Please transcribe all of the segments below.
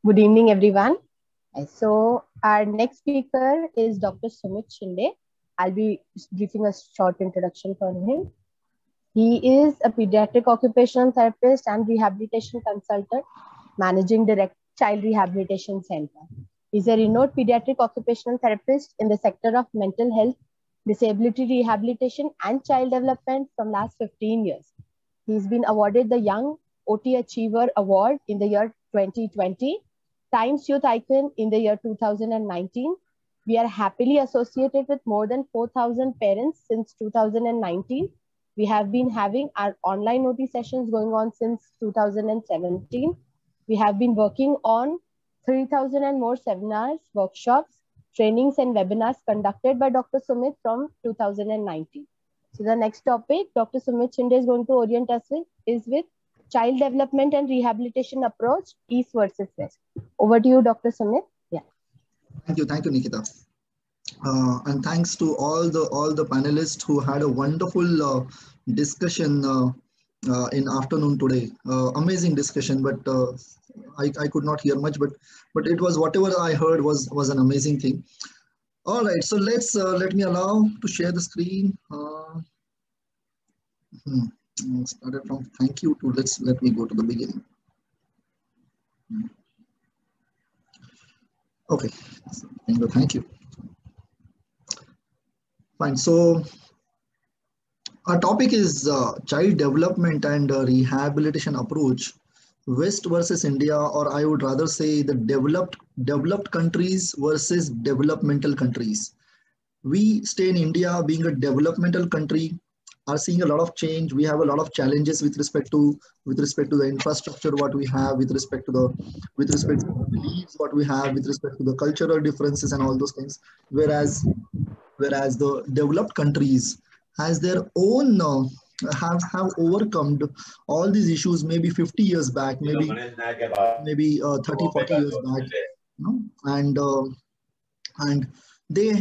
Good evening, everyone. So, our next speaker is Dr. Sumit Shinde. I'll be briefing a short introduction for him. He is a pediatric occupational therapist and rehabilitation consultant, managing director, Child Rehabilitation Center. He's a renowned pediatric occupational therapist in the sector of mental health, disability rehabilitation, and child development from last 15 years. He's been awarded the Young OT Achiever Award in the year 2020, Times Youth Icon in the year 2019. We are happily associated with more than 4,000 parents since 2019. We have been having our online OT sessions going on since 2017. We have been working on 3,000 and more seminars, workshops, trainings, and webinars conducted by Dr. Sumit from 2019. So the next topic Dr. Sumit Shinde is going to orient us with is with child development and rehabilitation approach, East versus West. Over to you, Dr. Sumit. Yeah. Thank you, Nikita. And thanks to all the panelists who had a wonderful discussion in afternoon today. Amazing discussion, but I could not hear much, but it was whatever I heard was an amazing thing. All right, so let me allow to share the screen. Started from thank you to let me go to the beginning. Okay, thank you. Fine. So our topic is child development and rehabilitation approach, West versus India, or I would rather say the developed countries versus developmental countries. We stay in India, being a developmental country, are seeing a lot of change. We have a lot of challenges with respect to the infrastructure what we have, with respect to the beliefs what we have, with respect to the cultural differences and all those things. Whereas the developed countries has their own have overcome all these issues maybe 50 years back, maybe 30-40 years back, and they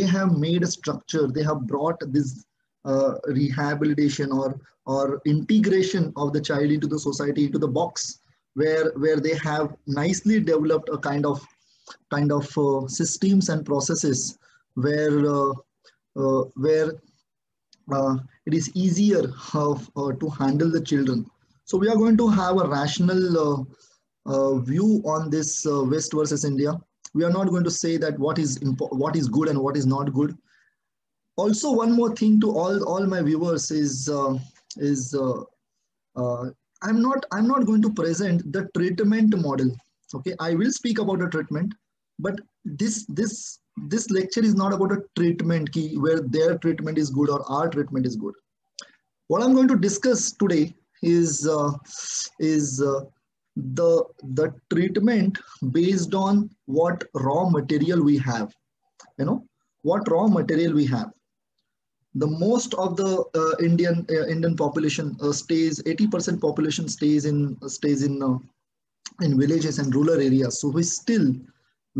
have made a structure. They have brought this rehabilitation or integration of the child into the society, into the box, where they have nicely developed a kind of systems and processes where it is easier to handle the children. So we are going to have a rational view on this West versus India. We are not going to say that what is good and what is not good. Also, one more thing to all my viewers is I'm not going to present the treatment model. Okay, I will speak about the treatment, but this lecture is not about a treatment key where their treatment is good or our treatment is good. What I'm going to discuss today is the treatment based on what raw material we have. What raw material we have. The most of the Indian population stays. 80% population stays in villages and rural areas. So we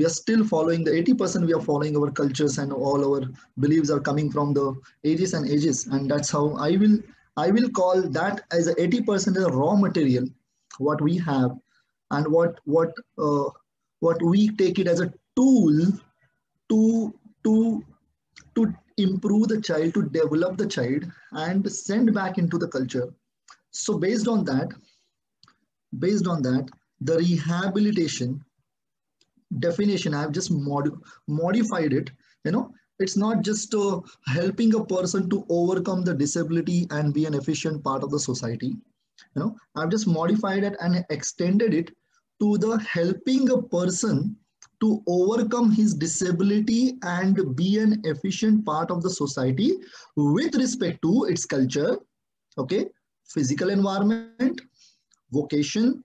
are still following the 80%. We are following our cultures, and all our beliefs are coming from the ages and ages. And that's how I will call that as a 80% as a raw material, what we have, and what we take it as a tool to improve the child, to develop the child and send back into the culture. So based on that, the rehabilitation definition, I've just modified it. It's not just helping a person to overcome the disability and be an efficient part of the society. I've just modified it and extended it to the helping a person to overcome his disability and be an efficient part of the society with respect to its culture, okay, physical environment, vocation,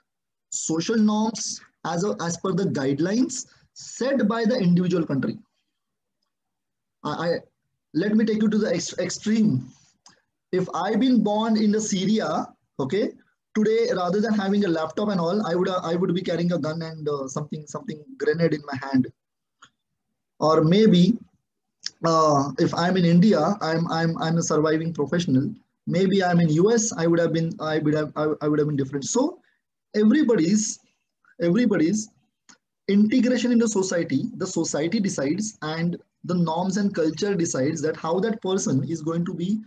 social norms, as per the guidelines set by the individual country. Let me take you to the extreme. If I've been born in the Syria, okay, today, rather than having a laptop and all, I would be carrying a gun and something grenade in my hand. Or maybe if I'm in India, I'm a surviving professional. Maybe I'm in US, I would have been different. So everybody's everybody's integration into society, the society decides, and the norms and culture decides that how that person is going to be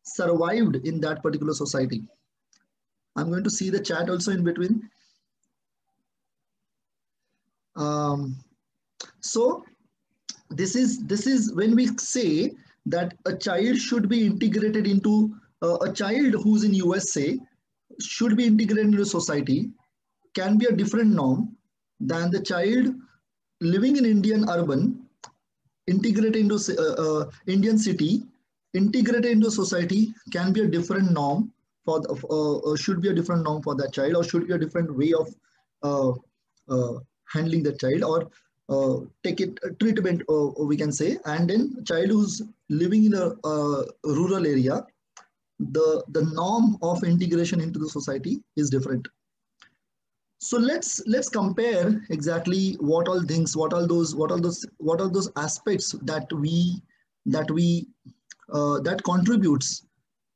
survived in that particular society. I'm going to see the chat also in between. Um, so this is when we say that a child should be integrated into a child who's in USA should be integrated into society can be a different norm than the child living in Indian urban integrated into Indian city integrated into society can be a different norm for should be a different norm for that child, or should be a different way of uh, handling the child, or take it treatment, we can say. And then child who's living in a rural area, the norm of integration into the society is different. So let's compare exactly what all things, what are those aspects that we that contributes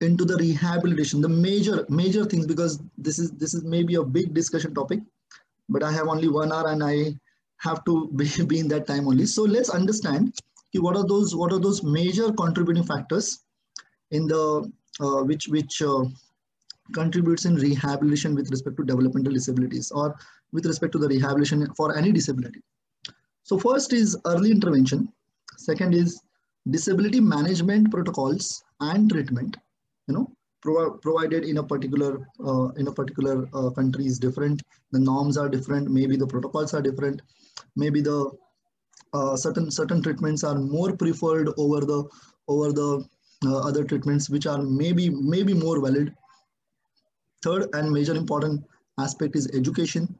into the rehabilitation, the major things, because this is maybe a big discussion topic, but I have only 1 hour and I have to be in that time only. So let's understand what are those major contributing factors in the which contributes in rehabilitation with respect to developmental disabilities, or with respect to the rehabilitation for any disability. So first is early intervention. Second is disability management protocols and treatment. You know, provided in a particular country is different. The norms are different. Maybe the protocols are different. Maybe the certain treatments are more preferred over the other treatments, which are maybe more valid. Third and major important aspect is education.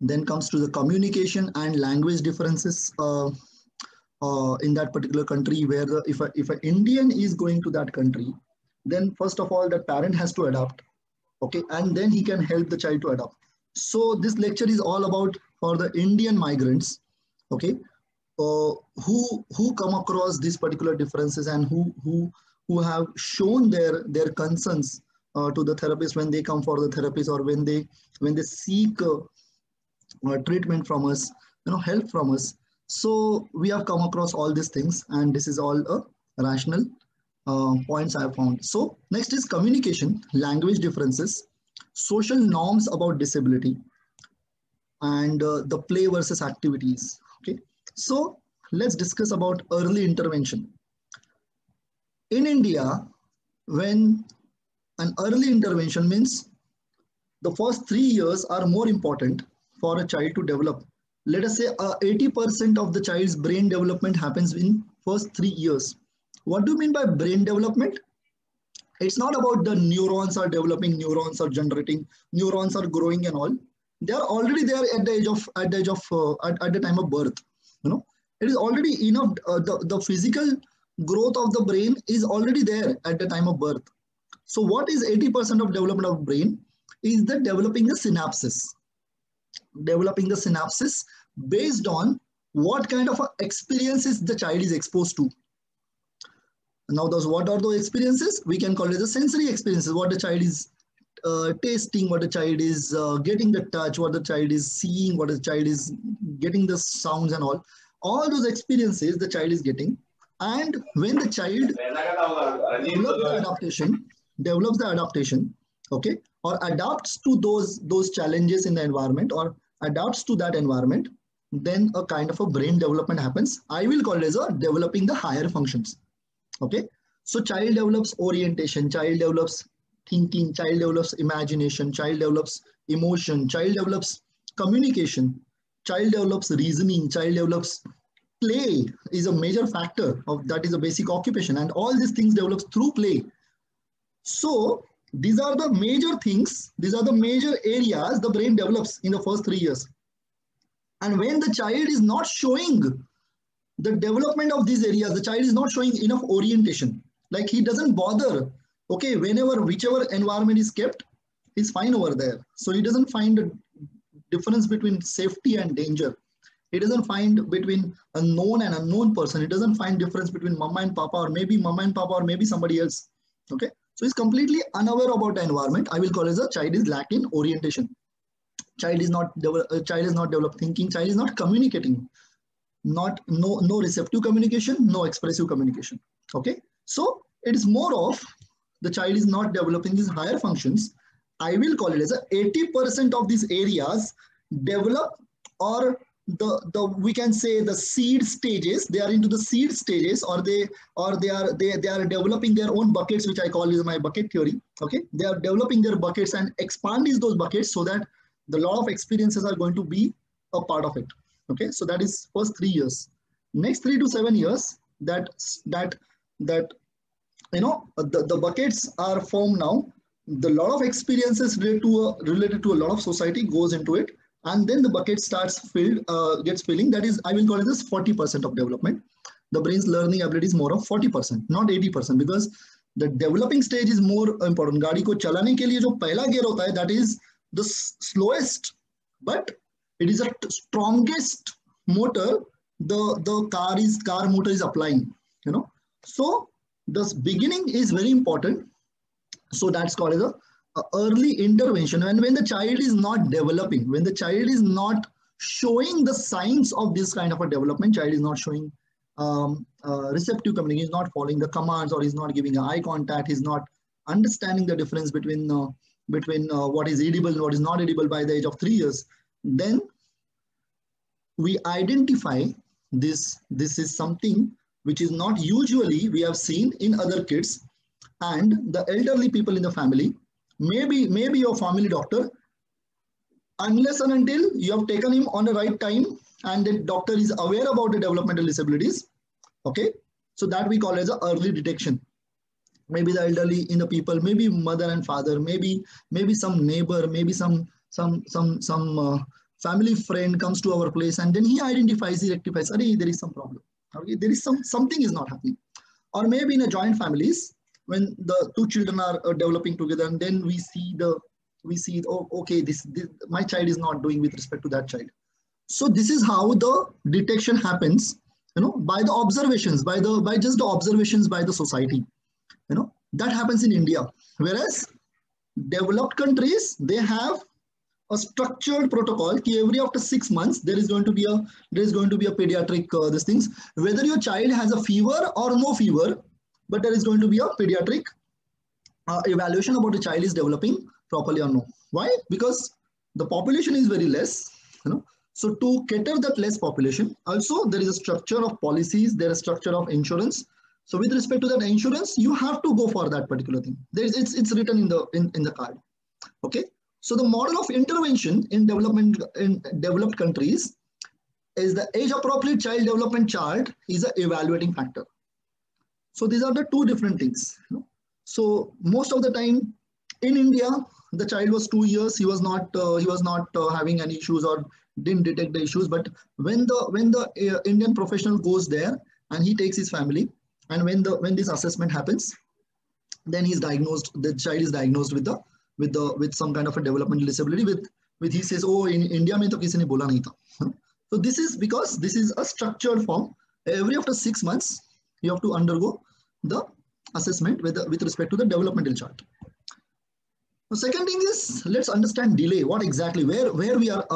Then comes to the communication and language differences in that particular country, where if an Indian is going to that country, then first of all that parent has to adapt, okay, and then he can help the child to adapt. So this lecture is all about for the Indian migrants, okay, who come across these particular differences, and who have shown their concerns to the therapist when they come for the therapist, or when they seek treatment from us, help from us. So we have come across all these things, and this is all a rational points I have found. So next is communication, language differences, social norms about disability, and the play versus activities. Okay, so let's discuss about early intervention. In India, when an early intervention means the first 3 years are more important for a child to develop. Let us say 80% of the child's brain development happens in first 3 years. What do you mean by brain development? It's not about the neurons are developing, neurons are generating, neurons are growing and all. They are already there at the time of birth. It is already enough. The physical growth of the brain is already there at the time of birth. So what is 80% of development of brain is that developing the synapses. Developing the synapses based on what kind of experiences the child is exposed to. Now, what are those experiences? We can call it the sensory experiences. What the child is tasting, what the child is getting the touch, what the child is seeing, what the child is getting the sounds and all. All those experiences the child is getting. And when the child develops the adaptation, okay, or adapts to those challenges in the environment, or adapts to that environment, then a kind of a brain development happens. I will call it as a developing the higher functions. Okay, so child develops orientation, child develops thinking, child develops imagination, child develops emotion, child develops communication, child develops reasoning, child develops play is a major factor of that, is a basic occupation, and all these things develops through play. So these are the major things, these are the major areas the brain develops in the first 3 years. And when the child is not showing the development of these areas, the child is not showing enough orientation, like he doesn't bother, okay, whichever environment is kept, he's fine over there. So he doesn't find a difference between safety and danger. He doesn't find between a known and unknown person. He doesn't find difference between mama and papa, or maybe mama and papa, or maybe somebody else. Okay, so he's completely unaware about the environment. I will call it as a child is lacking orientation. Child is not developed thinking, child is not communicating, not no receptive communication, no expressive communication. Okay, so it is more of the child is not developing these higher functions. I will call it as a 80% of these areas develop, or the we can say the seed stages, they are into the seed stages, or they are developing their own buckets, which I call is my bucket theory. Okay, they are developing their buckets and expanding those buckets so that the lot of experiences are going to be a part of it. Okay, so that is first 3 years. Next 3 to 7 years, that the buckets are formed now. The lot of experiences related to a lot of society goes into it, and then the bucket gets filling. That is, I will call it as 40% of development. The brain's learning ability is more of 40%, not 80%, because the developing stage is more important. गाड़ी को चलाने के लिए जो पहला gear होता है, that is the slowest, but it is a strongest motor the car motor is applying. So the beginning is very important. So that's called as a early intervention. And when the child is not developing, when the child is not showing the signs of this kind of a development, child is not showing receptive communication, is not following the commands, or is not giving eye contact, is not understanding the difference between what is edible and what is not edible by the age of 3 years, then we identify this is something which is not usually we have seen in other kids. And the elderly people in the family, maybe your family doctor, unless and until you have taken him on the right time and the doctor is aware about the developmental disabilities. Okay, so that we call as a early detection. Maybe the elderly in the people, maybe mother and father, maybe some neighbor, maybe some family friend comes to our place, and then he identifies, he rectifies, there is some problem. Okay, there is something is not happening. Or maybe in a joint families, when the two children are developing together, and then we see oh, okay, this my child is not doing with respect to that child. So this is how the detection happens, by the observations, by just the observations by the society. That happens in India. Whereas developed countries, they have a structured protocol. Every after 6 months, there is going to be a pediatric these things. Whether your child has a fever or no fever, but there is going to be a pediatric evaluation about the child is developing properly or no. Why? Because the population is very less. So to cater that less population, also there is a structure of policies, there is a structure of insurance. So with respect to that insurance, you have to go for that particular thing. It's written in the card. Okay. So the model of intervention in developed countries is the age-appropriate child development chart is an evaluating factor. So these are the two different things. So most of the time in India, the child was 2 years. He was not having any issues or didn't detect the issues. But when the Indian professional goes there and he takes his family, and when this assessment happens, then he's diagnosed. The child is diagnosed with some kind of a developmental disability. With he says, oh, in India mein to kisi ne bola nahi tha. So this is because this is a structured form. Every after 6 months, you have to undergo the assessment with respect to the developmental chart. The second thing is, let's understand delay. What exactly, where we are,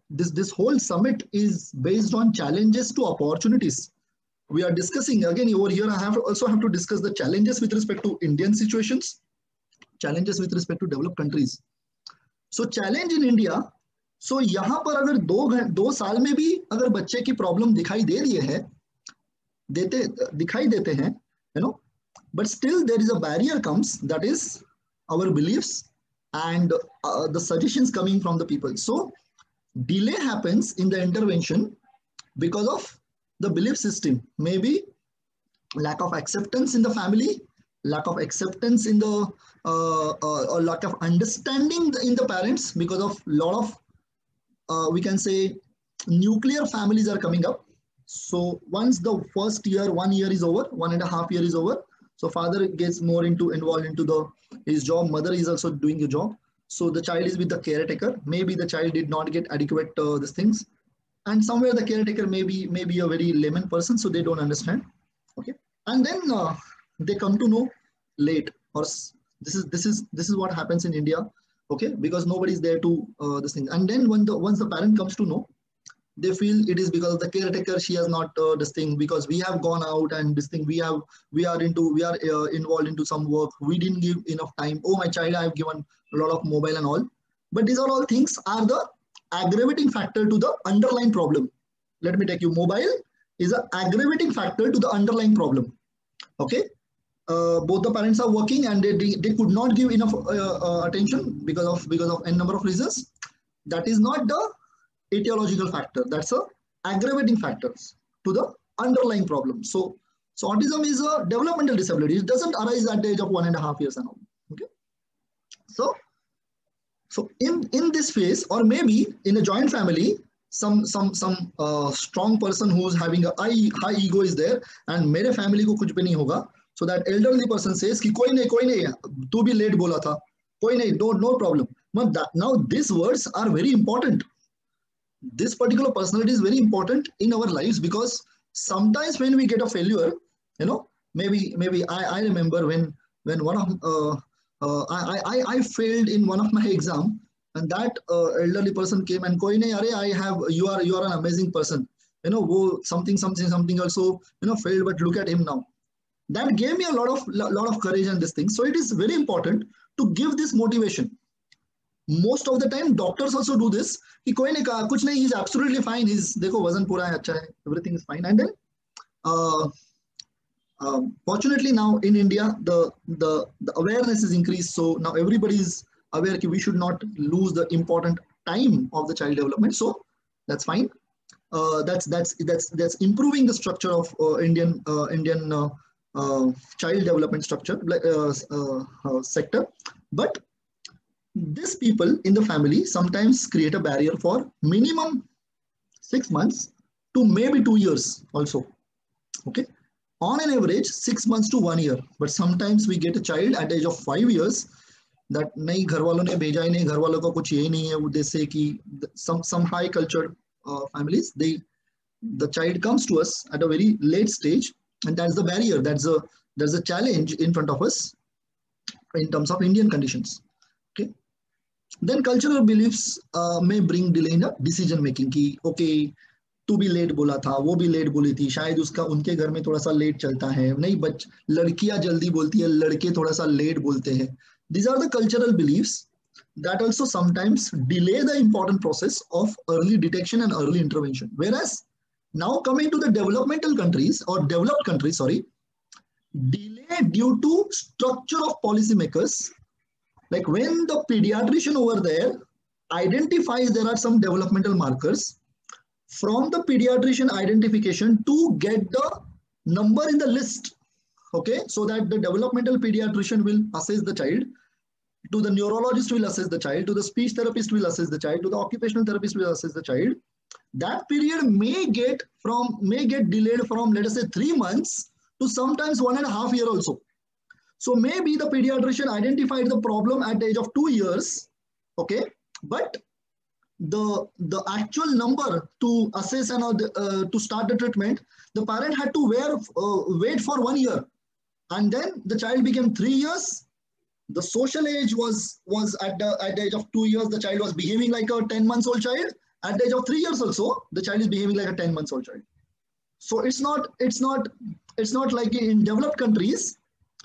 this whole summit is based on challenges to opportunities. We are discussing, again, over here, I also have to discuss the challenges with respect to Indian situations, challenges with respect to developed countries. So challenge in India, so यहाँ पर अगर दो साल में भी अगर बच्चे की प्रॉब्लम दिखाई देते हैं, but still there is a barrier comes, that is our beliefs and the suggestions coming from the people. So delay happens in the intervention because of the belief system, maybe lack of acceptance in the family, lack of acceptance in the or lack of understanding in the parents, because of lot of we can say nuclear families are coming up. So once the first year, 1 year is over, 1.5 years is over, so father gets more involved into his job, mother is also doing the job. So the child is with the caretaker. Maybe the child did not get adequate these things, and somewhere the caretaker may be a very layman person, so they don't understand. Okay, and then they come to know late, or this is what happens in India. Okay, because nobody is there to this thing. And then when the once the parent comes to know, they feel it is because of the caretaker, she has not this thing, because we have gone out and this thing, we are involved into some work, we didn't give enough time. Oh, my child, I have given a lot of mobile and all. But these are all things are the aggravating factor to the underlying problem. Let me take you, mobile is an aggravating factor to the underlying problem. Okay, both the parents are working and they could not give enough attention because of n number of reasons. That is not the etiological factor, that's a aggravating factors to the underlying problem. So autism is a developmental disability, it doesn't arise at the age of 1.5 years and all. Okay, so in this phase, or maybe in a joint family, some strong person who's having a high ego is there, and मेरे family को कुछ भी नहीं होगा. So that elderly person says कि कोई नहीं तू भी late बोला था, कोई नहीं, no problem. Now these words are very important. This particular personality is very important in our lives, because sometimes when we get a failure, maybe I remember when one of I failed in one of my exam, and that elderly person came and koi nahi, are you are an amazing person, wo something also failed, but look at him now. That gave me a lot of courage and this thing. So it is very important to give this motivation. Most of the time doctors also do this कि कोई नहीं कहा कुछ नहीं, he's absolutely fine, he's देखो वजन पूरा है, अच्छा है, everything is fine. And then fortunately now in India the awareness is increased, so now everybody is aware that we should not lose the important time of the child development. So that's fine. That's improving the structure of Indian child development structure sector. But these people in the family sometimes create a barrier for minimum 6 months to maybe 2 years also. Okay, on an average 6 months to 1 year. But sometimes we get a child at the age of 5 years that नहीं घर वालों ने भेजा ही नहीं, घर वालों का कुछ यही नहीं है, they say कि some high cultured families, the child comes to us at a very late stage, and that's the barrier, there's a challenge in front of us in terms of Indian conditions. Okay, then cultural beliefs may bring delay in the decision making कि okay तू भी late बोला था, वो भी late बोली थी, शायद उसका उनके घर में थोड़ा सा लेट चलता है, नहीं लड़कियां जल्दी बोलती है, लड़के थोड़ा सा लेट बोलते हैं. These are the cultural beliefs that also sometimes delay the important process of early detection and early intervention. Whereas now coming to the developmental countries or developed countries, delay due to structure of policymakers, like when the pediatrician over there identifies there are some developmental markers, from the pediatrician identification to get the number in the list, okay, so that the developmental pediatrician will assess the child, to the neurologist will assess the child, to the speech therapist will assess the child, to the occupational therapist will assess the child. That period may get delayed from, let us say, 3 months to sometimes 1.5 years also. So maybe the pediatrician identified the problem at the age of 2 years, okay, but the actual number to assess and to start the treatment, the parent had to wait for 1 year, and then the child became 3 years. The social age was at the age of 2 years, the child was behaving like a 10 months old child. At the age of 3 years also, the child is behaving like a 10 months old child. So it's not like in developed countries,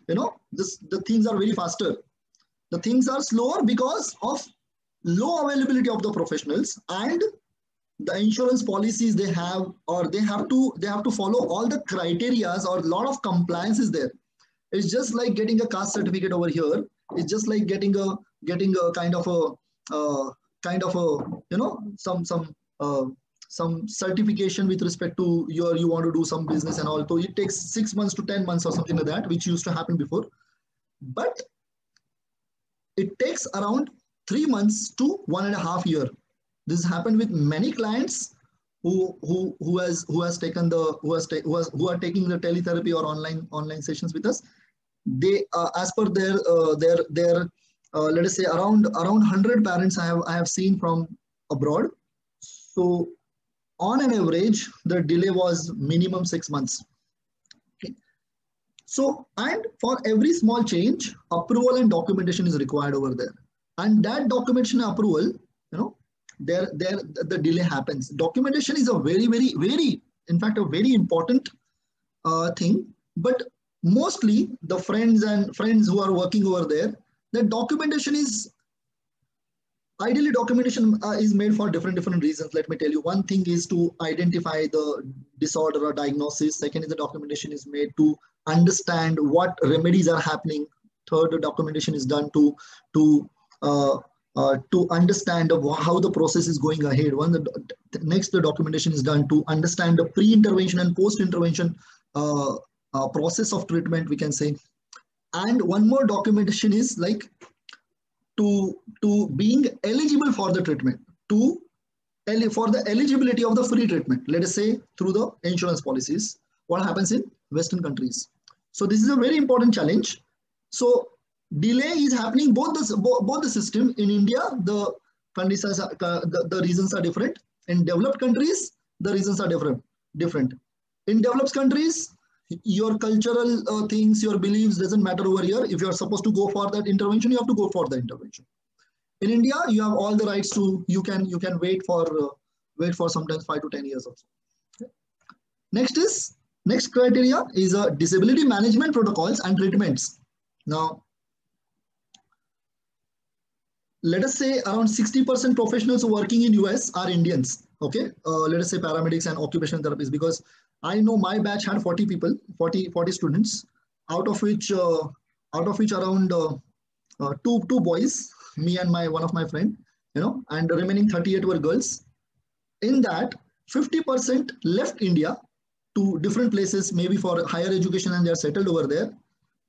the things are very faster. The things are slower because of low availability of the professionals and the insurance policies they have, or they have to follow all the criterias, or a lot of compliance is there. It's just like getting a caste certificate over here. It's just like getting a kind of some certification with respect to you want to do some business and all. So it takes 6 months to 10 months or something like that, which used to happen before. But it takes around 3 months to 1.5 years. This happened with many clients who are taking the teletherapy or online sessions with us. They as per their let us say around 100 parents I have seen from abroad. So on an average, the delay was minimum 6 months. Okay. So, and for every small change, approval and documentation is required over there. and that documentation approval, there the delay happens. Documentation is a very, in fact, a very important thing. But mostly the friends who are working over there, the documentation is ideally documentation is made for different reasons. Let me tell you. One thing is to identify the disorder or diagnosis. Second is the documentation is made to understand what remedies are happening. Third, the documentation is done to uh, to understand how the process is going ahead. Next, the documentation is done to understand the pre-intervention and post-intervention process of treatment, we can say. And one more documentation is like to being eligible for the treatment, for the eligibility of the free treatment, let us say through the insurance policies, what happens in Western countries. So this is a very important challenge. So delay is happening both the system. In India, the conditions the reasons are different. In developed countries, the reasons are different. In developed countries, your cultural things, your beliefs doesn't matter over here. If you are supposed to go for that intervention, you have to go for the intervention. In India, you have all the rights to, you can wait for sometimes 5 to 10 years also. Next criteria is disability management protocols and treatments. Now, let us say around 60% professionals working in US are Indians. Okay, let us say paramedics and occupational therapists, because I know my batch had 40 people, 40 students, out of which around two boys, me and one of my friend, and the remaining 38 were girls. In that, 50% left India to different places, maybe for higher education, and they are settled over there.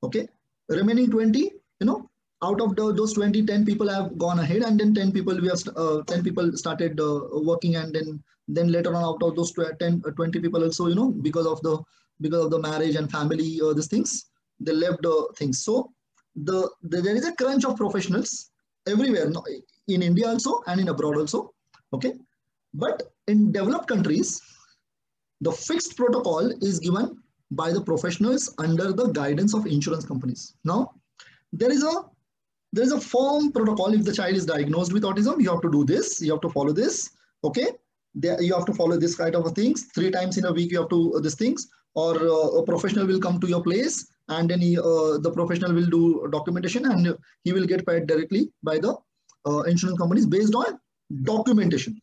Okay, remaining 20, out of those 20, 10 people have gone ahead, and then 10 people started working, and then later on, out of those 20 people also, because of the marriage and family, these things, they left things. So there is a crunch of professionals everywhere, in India also and in abroad also. Okay, but in developed countries, the fixed protocol is given by the professionals under the guidance of insurance companies. Now, there is a firm protocol. If the child is diagnosed with autism, you have to do this, you have to follow this. Okay, you have to follow this kind of things. 3 times in a week you have to these things, or a professional will come to your place, and then the professional will do documentation, and he will get paid directly by the insurance companies based on documentation.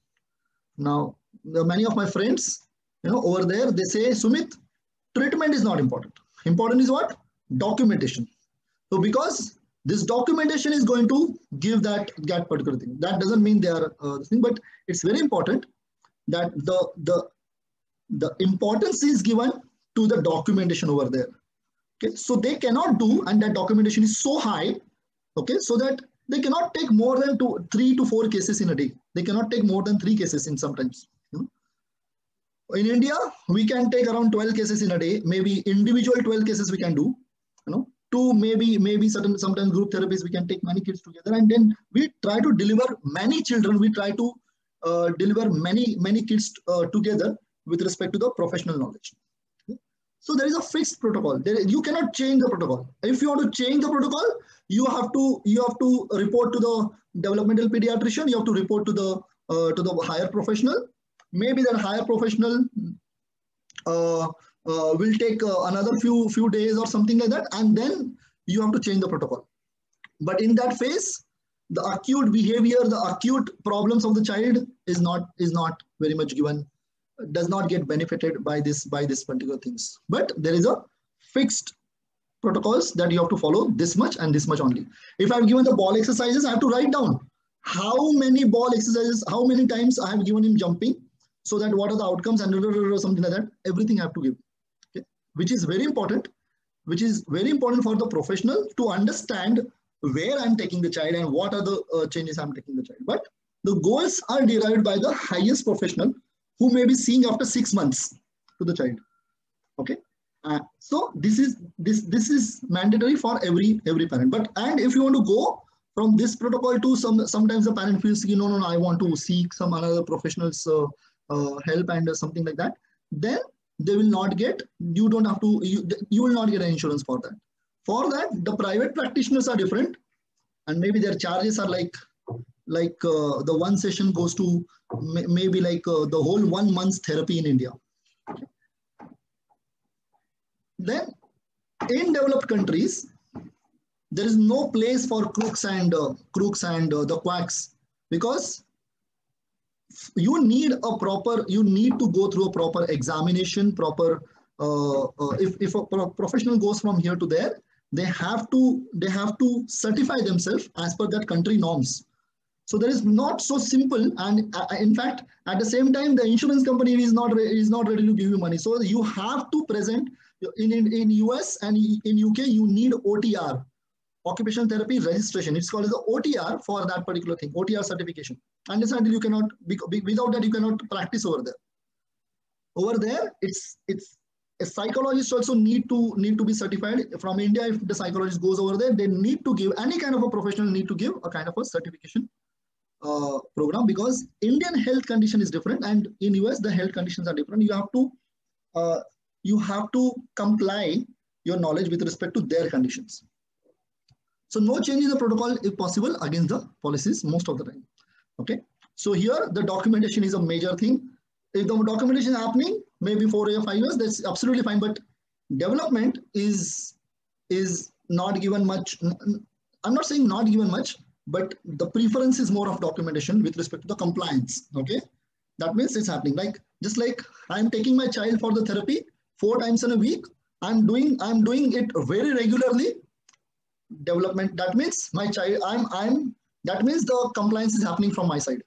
Now, many of my friends, over there, they say, Sumit, treatment is not important. Important is what? Documentation. So because this documentation is going to give that particular thing. That doesn't mean they are this thing, but it's very important that the importance is given to the documentation over there. Okay, so they cannot do, and that documentation is so high, okay, so that they cannot take more than 3 to 4 cases in a day. They cannot take more than 3 cases in sometimes. In India, we can take around 12 cases in a day, maybe individual 12 cases we can do, to maybe sometimes group therapies, we can take many kids together, and then we try to deliver many children. We try to deliver many kids together with respect to the professional knowledge. So there is a fixed protocol. You cannot change the protocol. If you want to change the protocol, you have to report to the developmental pediatrician. You have to report to the higher professional. Maybe that higher professional will take another few days or something like that, and then you have to change the protocol. But in that phase, the acute behavior, the acute problems of the child is not very much given, does not get benefited by this particular things. But there is a fixed protocols that you have to follow, this much and this much only. If I've given the ball exercises, I have to write down how many ball exercises, how many times I have given him jumping, so that what are the outcomes and something like that. Everything I have to give, okay? Which is very important for the professional to understand where I'm taking the child and what are the changes I'm taking the child. But the goals are derived by the highest professional, who may be seeing after 6 months to the child. Okay, so this is mandatory for every parent. And if you want to go from this protocol to sometimes the parent feels, no, I want to seek some another professional's help and something like that, then they will not get. You don't have to. You will not get an insurance for that. For that, the private practitioners are different. and maybe their charges are like the one session goes to maybe like the whole 1 month's therapy in India. Then in developed countries, there is no place for crooks and the quacks, because you need to go through a proper examination, proper if a professional goes from here to there, they have to certify themselves as per that country norms. So that is not so simple, and in fact, at the same time, the insurance company is not ready to give you money. So you have to present in US and in UK, you need OTR, occupational therapy registration. It's called as the OTR for that particular thing, OTR certification. Understand, you cannot without that you cannot practice over there. Over there, it's a psychologist also need to be certified from India. If the psychologist goes over there, they need to give, any kind of a professional need to give a kind of a certification program, because Indian health condition is different, and in US the health conditions are different. You have to comply your knowledge with respect to their conditions. So no change in the protocol if possible against the policies most of the time. Okay. So here the documentation is a major thing. If the documentation is happening, maybe 4 or 5 years, that's absolutely fine. But development is not given much. I'm not saying not given much, but the preference is more of documentation with respect to the compliance. Okay. That means it's happening. Just like I'm taking my child for the therapy 4 times in a week. I'm doing it very regularly. Development, that means my child, that means the compliance is happening from my side.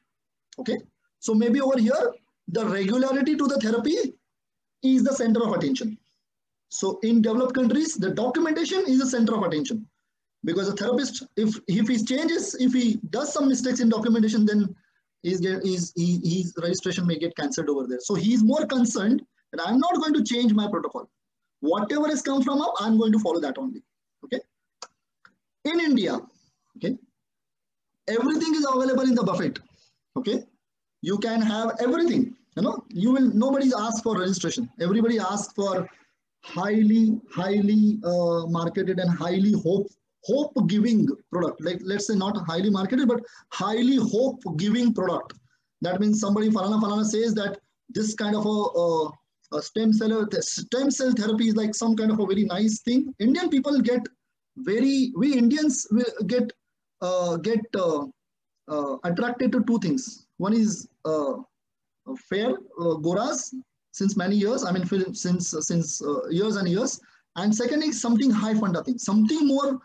Okay. So maybe over here, the regularity to the therapy is the center of attention. So in developed countries, the documentation is the center of attention, because the therapist, if he does some mistakes in documentation, then his registration may get cancelled over there. So he's more concerned that I'm not going to change my protocol. Whatever has come from up, I'm going to follow that only. Okay. In India, okay, everything is available in the buffet. Okay, you can have everything. Nobody's asked for registration. Everybody asks for highly marketed and highly hope giving product. Like, let's say not highly marketed, but highly hope giving product. That means somebody falana says that this kind of a stem cell therapy is like some kind of a very nice thing. Indian people we Indians will get attracted to 2 things. One is fair goras since many years. I mean, since years and years. And second is something high funda thing, something more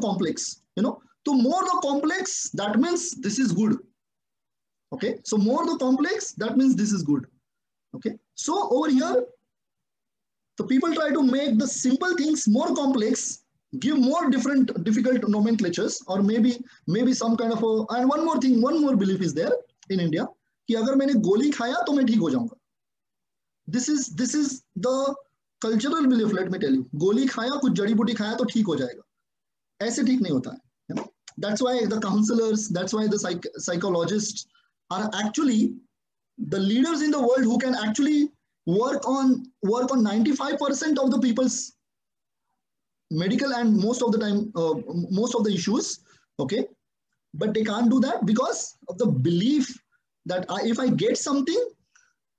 complex. To more the complex, that means this is good. Okay, so more the complex, that means this is good. Okay, so over here, the people try to make the simple things more complex, give more difficult nomenclatures, or maybe some kind of a. And one more belief is there in India कि अगर मैंने गोली खाया तो मैं ठीक हो जाऊंगा. This is the cultural belief. Let me tell you, गोली खाया, कुछ जड़ी बूटी खाया तो ठीक हो जाएगा. ऐसे ठीक नहीं होता है. That's why the counselors, that's why the psychologists are actually the leaders in the world who can actually work on 95% of the people's medical and most of the time most of the issues. Okay, but they can't do that because of the belief that if I get something,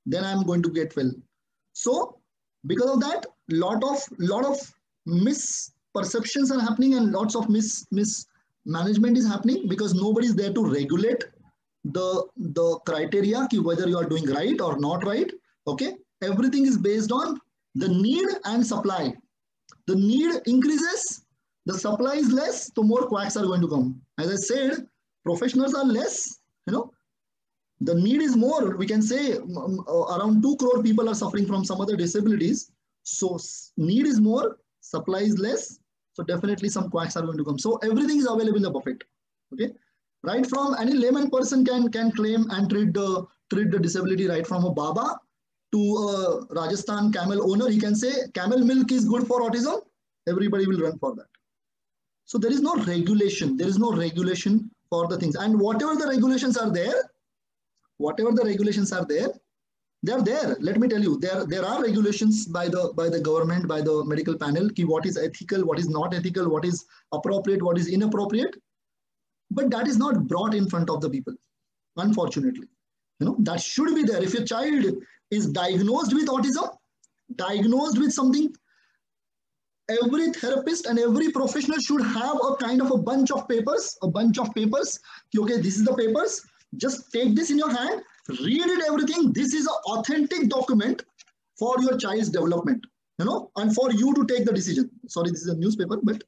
then I'm going to get well. So because of that, lot of misperceptions are happening, and lots of mismanagement is happening, because nobody is there to regulate the criteria ki whether you are doing right or not right. Okay, everything is based on the need and supply. The need increases, the supply is less, so more quacks are going to come. As I said, professionals are less, the need is more. We can say around 2 crore people are suffering from some other disabilities. So need is more, supply is less. So definitely some quacks are going to come. So everything is available in the buffet. Okay, right from any layman person can claim and treat the disability, right from a Baba to a Rajasthan camel owner. He can say camel milk is good for autism. Everybody will run for that. So there is no regulation. There is no regulation for the things. And whatever the regulations are there, they are there. Let me tell you, there are regulations by the government, by the medical panel, ki what is ethical, what is not ethical, what is appropriate, what is inappropriate. but that is not brought in front of the people, unfortunately. That should be there. If your child is diagnosed with autism, diagnosed with something, every therapist and every professional should have a kind of a bunch of papers. Okay, this is the papers. Just take this in your hand, read it, everything. This is an authentic document for your child's development, and for you to take the decision. Sorry, this is a newspaper, but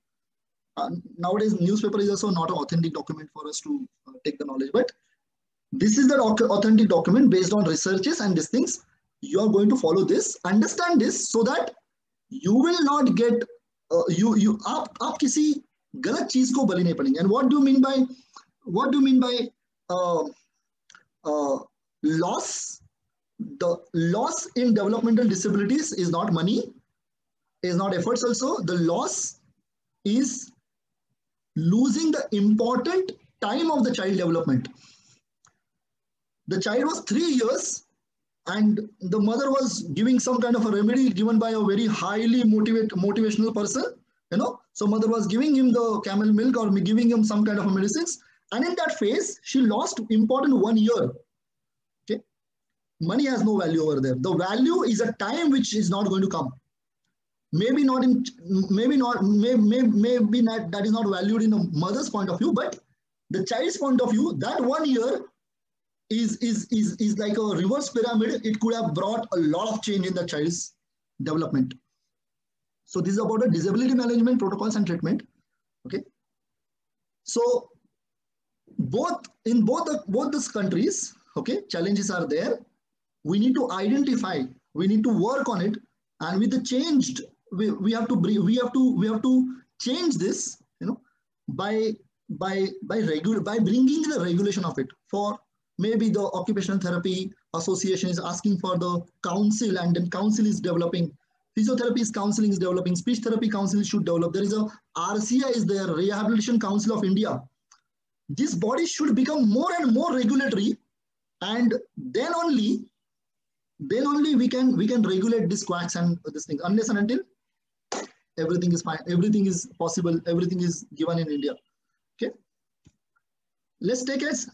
nowadays newspaper is also not an authentic document for us to take the knowledge. But this is the authentic document based on researches and these things. You are going to follow this, understand this, so that you will not get आप किसी गलत चीज को बलि नहीं पड़ेंगे. And what do you mean by loss? The loss in developmental disabilities is not money, is not efforts also. The loss is losing the important time of the child development. The child was 3 years and the mother was giving some kind of a remedy given by a very highly motivational person, So mother was giving him the camel milk or giving him some kind of a medicines. And in that phase, she lost important 1 year. Okay. Money has no value over there. The value is a time which is not going to come. Maybe not, that is not valued in a mother's point of view, but the child's point of view, that 1 year is like a reverse pyramid. It could have brought a lot of change in the child's development. So this is about the disability management protocols and treatment. Okay. So in both these countries, okay, challenges are there. We need to identify, we need to work on it, and with the changed, we have to change this, by bringing the regulation of it. For maybe the occupational therapy association is asking for the council, and then council is developing. Physiotherapy counseling is developing. Speech therapy counseling should develop. There is a RCI is there, Rehabilitation Council of India. This body should become more and more regulatory, and then only we can regulate these quacks and this thing. Unless and until everything is fine, everything is possible, everything is given in India. Okay. Let's take as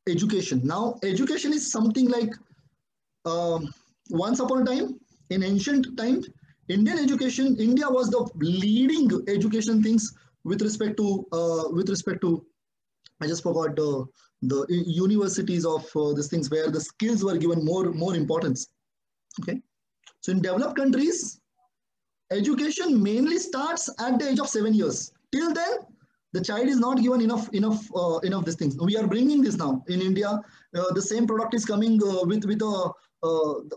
education. Now, education is something like once upon a time, in ancient times, India was the leading education things with respect to I just forgot the universities of these things, where the skills were given more importance. Okay, so in developed countries, education mainly starts at the age of 7 years. Till then, the child is not given enough these things. We are bringing this now in India. The same product is coming with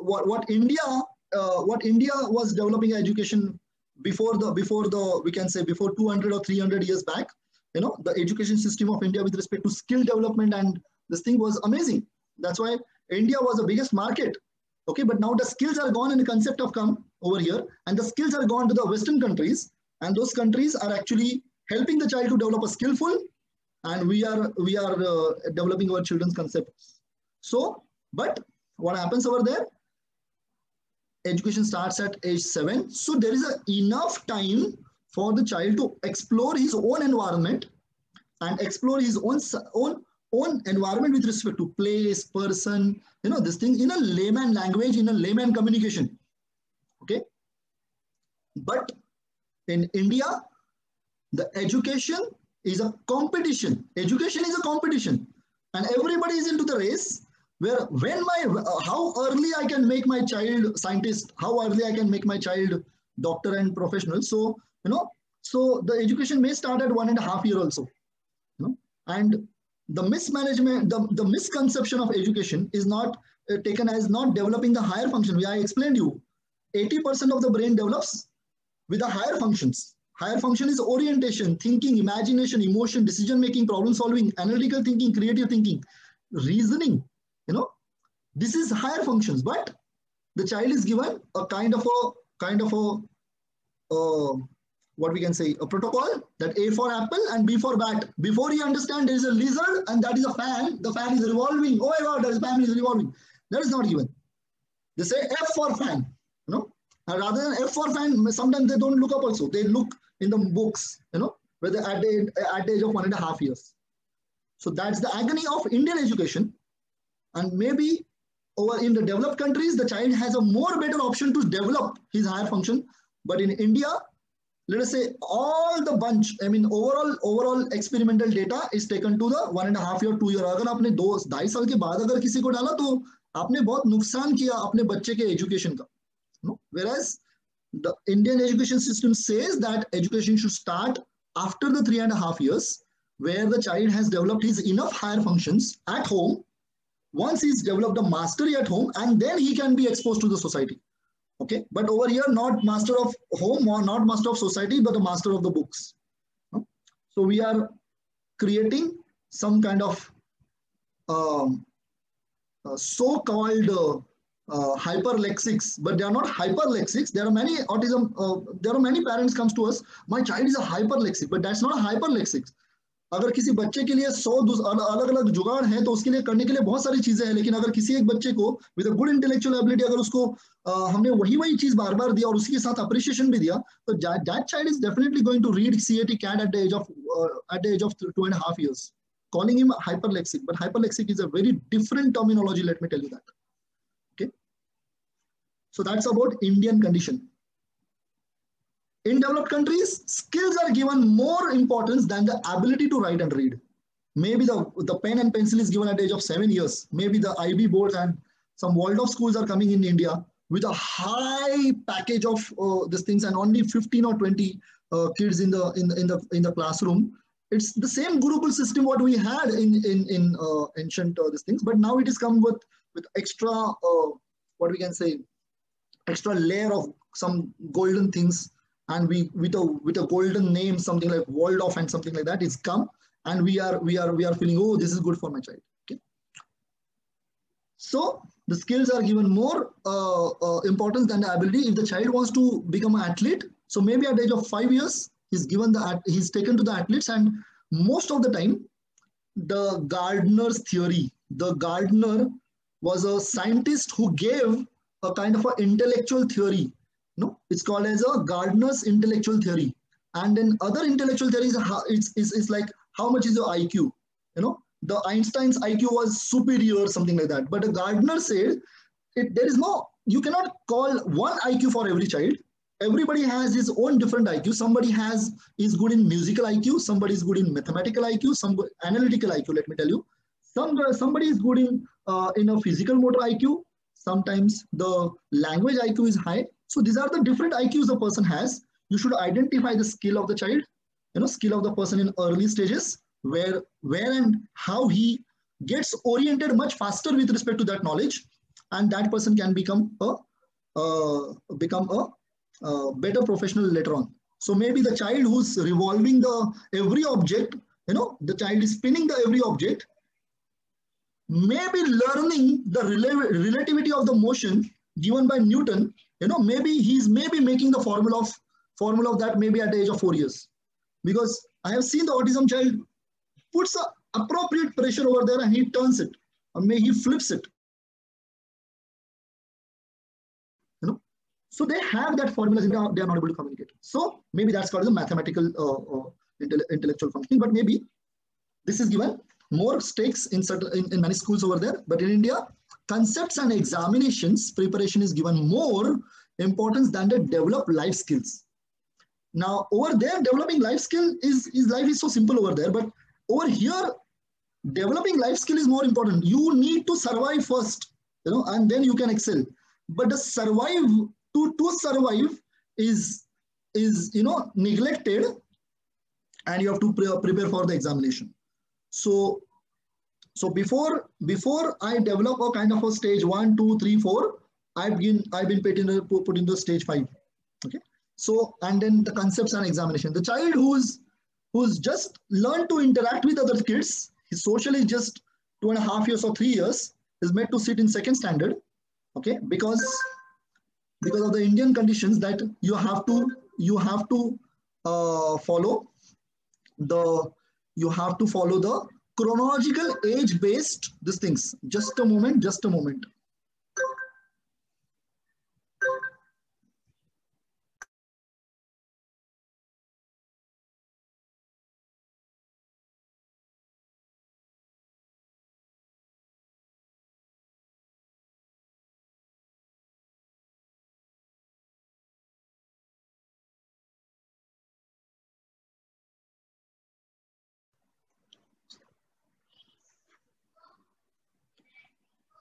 what India was developing education before we can say before 200 or 300 years back. The education system of India with respect to skill development and this thing was amazing. That's why India was the biggest market. Okay, but now the skills are gone and the concept have come over here, and the skills are gone to the Western countries, and those countries are actually helping the child to develop a skillful, and we are developing our children's concepts. So, but what happens over there? Education starts at age 7. So there is enough time for the child to explore his own environment and explore his own environment with respect to place, person, this thing in a layman language, in a layman communication. Okay. But in India, the education is a competition. Education is a competition, and everybody is into the race. Where how early I can make my child scientist, how early I can make my child doctor and professional. So so the education may start at 1.5 years also. And the mismanagement, the misconception of education is not taken as not developing the higher function. I explained you, 80% of the brain develops with the higher functions. Higher function is orientation, thinking, imagination, emotion, decision making, problem solving, analytical thinking, creative thinking, reasoning. This is higher functions, but the child is given a kind of a what we can say, a protocol, that A for apple and B for bat. Before you understand there is a lizard and that is a fan, the fan is revolving. Oh my God, the fan is revolving. That is not given. They say F for fan, and rather than F for fan, sometimes they don't look up also. They look in the books, whether at the age of 1.5 years. So that's the agony of Indian education. And maybe over in the developed countries, the child has a more better option to develop his higher function. But in India, let us say all the bunch, I mean overall experimental data is taken to the 1.5 year, 2 year. अगर आपने 2-2.5 साल के बाद अगर किसी को डाला तो आपने बहुत नुकसान किया अपने बच्चे के एजुकेशन का. No? Whereas the Indian education system says that education should start after the 3.5 years, where the child has developed his enough higher functions at home. Once he's developed a mastery at home, and then he can be exposed to the society. Okay, but over here, not master of home or not master of society, but a master of the books. So we are creating some kind of so-called hyperlexics, but they are not hyperlexics. There are many autism. There are many parents comes to us. My child is a hyperlexic, but that's not a hyperlexic. अगर किसी बच्चे के लिए 100 अलग अलग जुगाड़ है तो उसके लिए करने के लिए बहुत सारी चीजें हैं, लेकिन अगर किसी एक बच्चे को with a good intellectual ability अगर उसको हमने वही चीज बार बार दिया और उसी के साथ अप्रिशिएशन भी दिया, तो that child is definitely going to read CAT CAT at the age of 2.5 years. Calling him hyperlexic, but hyperlexic is a very different terminology, let me tell you that. Okay, so that's about Indian condition. In developed countries, skills are given more importance than the ability to write and read. Maybe the pen and pencil is given at the age of 7 years. Maybe the IB boards and some Waldorf schools are coming in India with a high package of these things, and only 15 or 20 kids in the classroom. It's the same Gurukul system what we had in ancient these things, but now it is come with extra what we can say, extra layer of some golden things, and we with a golden name, something like Waldorf and something like that, it's come, and we are feeling, oh, this is good for my child. Okay, so the skills are given more importance than the ability. If the child wants to become an athlete, so maybe at the age of 5 years, he's taken to the athletes, and most of the time, the Gardner's theory. The Gardner was a scientist who gave a kind of an intellectual theory. No, it's called as a Gardner's intellectual theory. And then other intellectual theories, it's like how much is your IQ? You know, the Einstein's IQ was superior, something like that. But the Gardner said you cannot call one IQ for every child. Everybody has his own different IQ. Somebody is good in musical IQ. Somebody is good in mathematical IQ. Some analytical IQ. Let me tell you, somebody is good in a physical motor IQ. Sometimes the language IQ is high. So these are the different IQs the person has. You should identify the skill of the child, skill of the person in early stages, where and how he gets oriented much faster with respect to that knowledge, and that person can become a better professional later on. So maybe the child who's revolving every object, the child is spinning the every object, maybe learning the relativity of the motion given by Newton. Maybe he's making the formula of that maybe at the age of 4 years, because I have seen the autism child puts a appropriate pressure over there and he turns it, or maybe he flips it. So they have that formula, they are not able to communicate. So maybe that's called the mathematical intellectual functioning. But maybe this is given more stakes in many schools over there. But in India, concepts and examinations preparation is given more importance than the developed life skills. Now over there, developing life skill life is so simple over there. But over here, developing life skill is more important. You need to survive first, and then you can excel. But the to survive is neglected, and you have to prepare for the examination. So before I develop a kind of a stage 1, 2, 3, 4, I've been put in the stage 5. Okay. So, and then the concepts and examination. The child who's just learned to interact with other kids, his social is just 2.5 years or 3 years, is made to sit in second standard. Okay, because of the Indian conditions that you have to follow the chronological age based these things. Just a moment.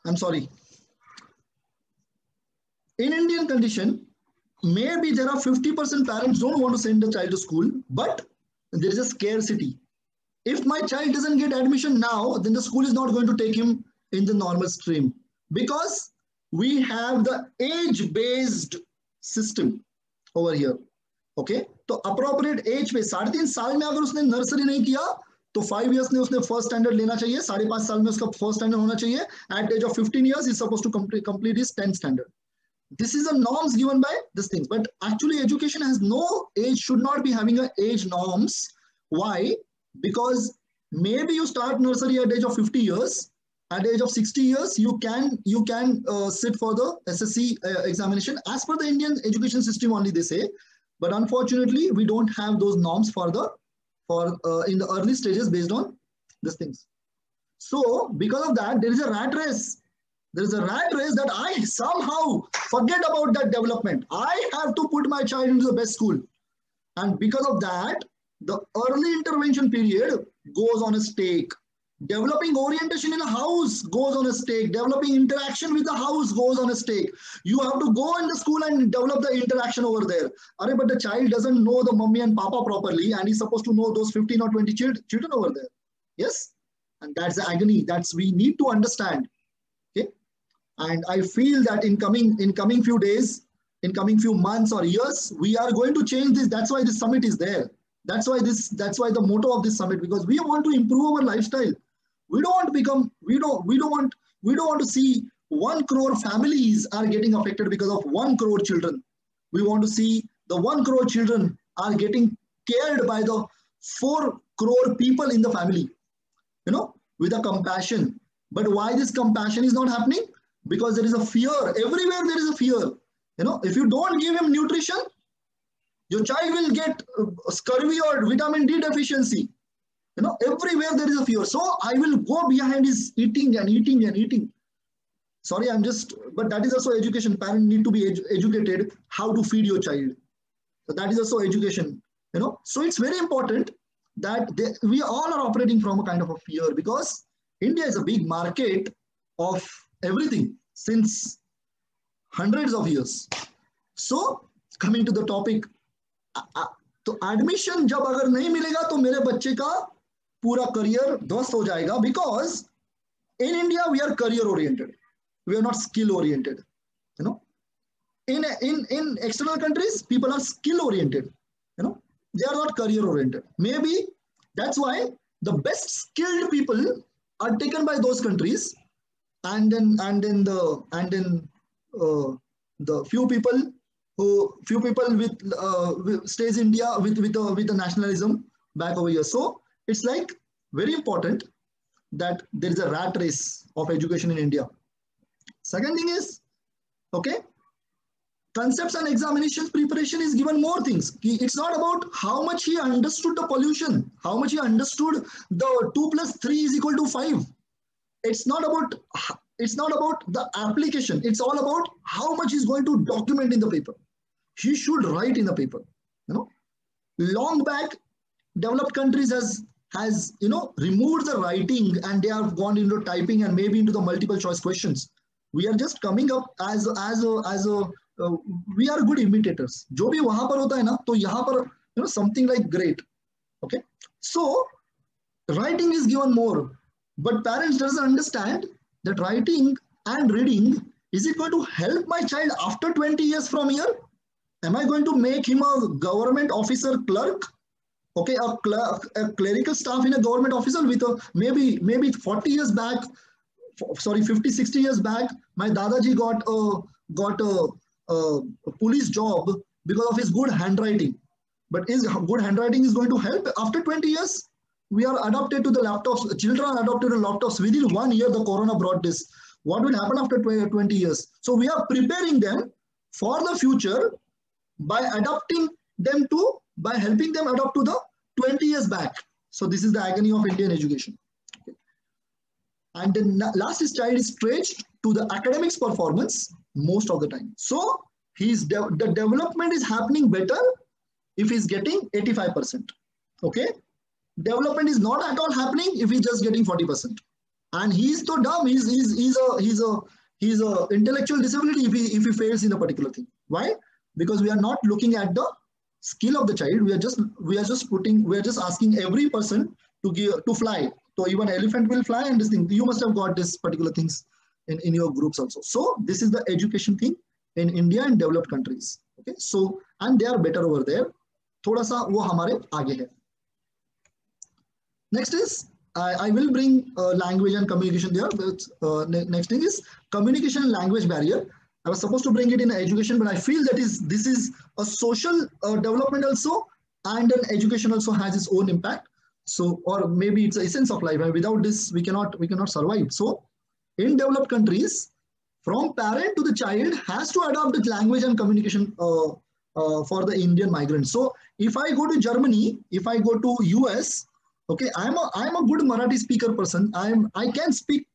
I'm sorry. In Indian condition, maybe there are 50% parents don't want to send the child to school, but there is a scarcity. If my child doesn't get admission now, then the school is not going to take him in the normal stream because we have the age-based system over here. Okay तो appropriate as पे 3.5 साल में अगर उसने nursery नहीं किया तो 5 years में उसने फर्स्ट स्टैंडर्ड लेना चाहिए, 5.5 साल में उसका फर्स्ट स्टैंडर्ड होना चाहिए. At age of 15 years is suppose to complete his 10th standard. This is the norms given by these things, but actually education has no age, should not be having a age norms. Why? Because maybe you start nursery at age of 50 years, at age of 60 years you can sit for the SSC examination as per the Indian education system only, they say. But unfortunately we don't have those norms for in the early stages based on these things. So because of that there is a rat race. There is a rat race that I somehow forget about that development. I have to put my child into the best school. And because of that, the early intervention period goes on a stake. Developing orientation in a house goes on a stake. Developing interaction with the house goes on a stake. You have to go in the school and develop the interaction over there. But the child doesn't know the mummy and papa properly and he's supposed to know those 15 or 20 children over there. Yes? And that's the agony. We need to understand. Okay? And I feel that in coming few days, in coming few months or years, we are going to change this. That's why this summit is there. That's why the motto of this summit, because we want to improve our lifestyle. We don't want to see 1 crore families are getting affected because of 1 crore children. We want to see the 1 crore children are getting cared by the 4 crore people in the family, with a compassion. But why this compassion is not happening? Because there is a fear. Everywhere there is a fear. If you don't give him nutrition, your child will get scurvy or vitamin D deficiency. Everywhere there is a fear. So I will go behind his eating and eating and eating. Sorry, but that is also education. Parents need to be educated how to feed your child. So that is also education. So it's very important that we all are operating from a kind of a fear, because India is a big market of everything since hundreds of years. So coming to the topic, तो admission जब अगर नहीं मिलेगा तो मेरे बच्चे का पूरा करियर ध्वस्त हो जाएगा. Because in India we are career oriented, we are not skill oriented. In external countries people are skill oriented. They are not career oriented. Maybe that's why the best skilled people are taken by those countries. And then the few people with stays India with the nationalism back over here. So it's like very important that there is a rat race of education in India. Second thing is, okay, concepts and examinations preparation is given more things. It's not about how much he understood the pollution, how much he understood the 2 + 3 = 5. It's not about the application. It's all about how much he's going to document in the paper. He should write in the paper. Long back, developed countries has removed the writing and they have gone into typing and maybe into the multiple choice questions. We are just coming up as we are good imitators. जो भी वहाँ पर होता है ना, तो यहाँ पर something like great. Okay, so writing is given more. But parents doesn't understand that writing and reading, is it going to help my child after 20 years from here? Am I going to make him a government officer clerk? Okay, a clerical staff in a government officer with maybe 40 years back, 50, 60 years back, my Dadaji got a police job because of his good handwriting. But is good handwriting is going to help after 20 years? We are adopted to the laptops. Children are adopted to laptops. Within 1 year, the corona brought this. What will happen after 20 years? So we are preparing them for the future by helping them adopt to the 20 years back. So this is the agony of Indian education. Okay. And then last is child is stretched to the academics performance most of the time. So the development is happening better if he's getting 85%. Okay. Development is not at all happening if he's just getting 40%. and he's so dumb. He's a intellectual disability if he fails in a particular thing. Why? Because we are not looking at the skill of the child. We are just asking every person to fly. So even elephant will fly, and this thing, you must have got this particular things in your groups also. So this is the education thing in India and developed countries. Okay, so and they are better over there. थोड़ा सा वो हमारे आगे है. Next is I will bring language and communication there. Next thing is communication and language barrier. I was supposed to bring it in education, but I feel that this is a social development also, and an education also has its own impact. So, or maybe it's the essence of life. And without this, we cannot survive. So, in developed countries, from parent to the child has to adopt the language and communication for the Indian migrants. So, if I go to Germany, if I go to US, okay, I'm a good Marathi speaker person. I can speak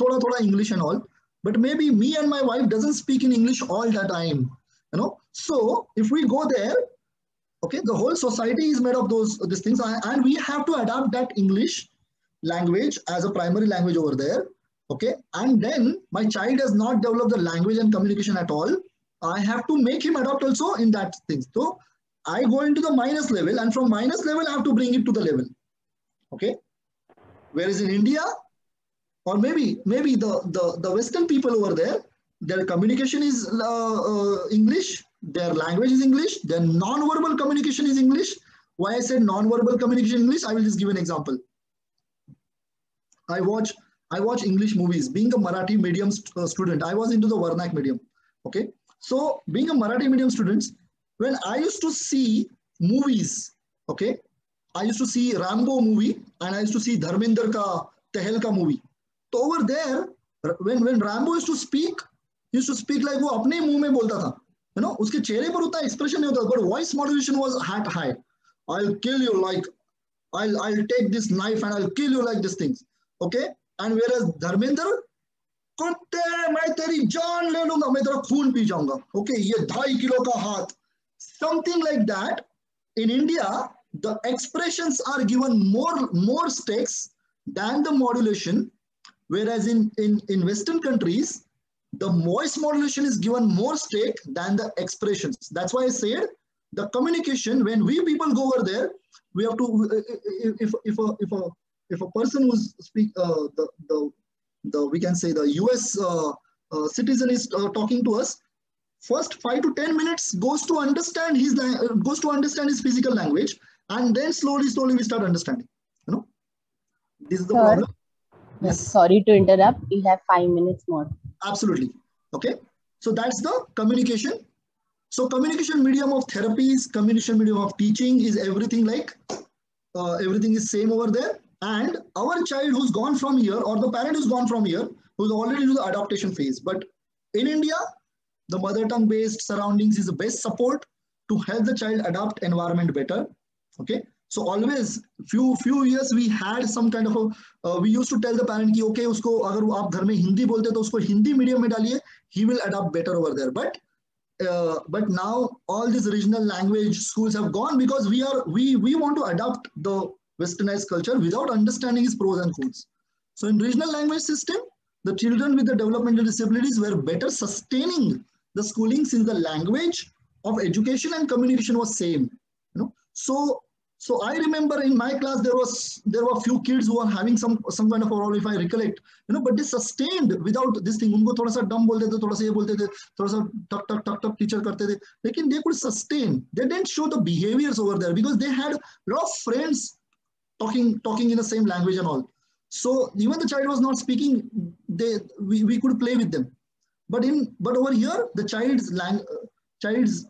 thoda English and all, but maybe me and my wife doesn't speak in English all the time, you know. So if we go there, okay, the whole society is made of these things, and we have to adapt that English language as a primary language over there, okay. And then my child has not developed the language and communication at all. I have to make him adopt also in that thing. So I go into the minus level, and from minus level I have to bring it to the level. Okay, whereas in India, or maybe the Western people over there, their communication is English, their language is English, their non-verbal communication is English. Why I said non-verbal communication English? I will just give an example. I watch English movies. Being a Marathi medium student, I was into the Varnak medium. Okay, so being a Marathi medium student, when I used to see movies, okay, I used to see Rambo movie, and I used to see Dharmender ka Tehelka movie. So over there, when Rambo used to speak like वो अपने मुंह में बोलता था, you know, उसके चेहरे पर उतना expression नहीं होता, but voice modulation was at high. I'll kill you, like I'll take this knife and I'll kill you like these things. Okay, and whereas Dharmender, कुत्ते मैं तेरी जान ले लूंगा, मैं तेरा खून पी जाऊंगा. Okay, ये 2.5 किलो का हाथ, something like that. In India, the expressions are given more stakes than the modulation, whereas in Western countries, the voice modulation is given more stake than the expressions. That's why I said the communication, when we people go over there, we have to, if a person who's speak we can say the US citizen is talking to us, first 5 to 10 minutes goes to understand his physical language, and then slowly we start understanding. You know, this is the problem. Yes. Sorry to interrupt. We have 5 minutes more. Absolutely. Okay. So that's the communication. So communication medium of therapies, communication medium of teaching is everything like everything is same over there. And our child who's gone from here, or the parent who's gone from here, who's already to the adaptation phase. But in India, the mother tongue based surroundings is the best support to help the child adapt environment better. Okay. So always few years we had some kind of a we used to tell the parent कि okay उसको अगर आप घर में हिंदी बोलते तो उसको Hindi medium में डालिए, he will adapt better over there. But now all these regional language schools have gone because we want to adopt the westernized culture without understanding its pros and cons. So in regional language system, the children with the developmental disabilities were better sustaining the schooling since the language of education and communication was same. You know, so I remember in my class there were few kids who were having some kind of a role, if I recollect, you know, but they sustained without this thing. उनको थोड़ा सा dumb बोलते थे, थोड़ा सा ये बोलते थे, थोड़ा सा टक teacher करते थे, लेकिन they could sustain. They didn't show the behaviors over there because they had a lot of friends talking in the same language and all. So even the child was not speaking, we could play with them. But over here, the child's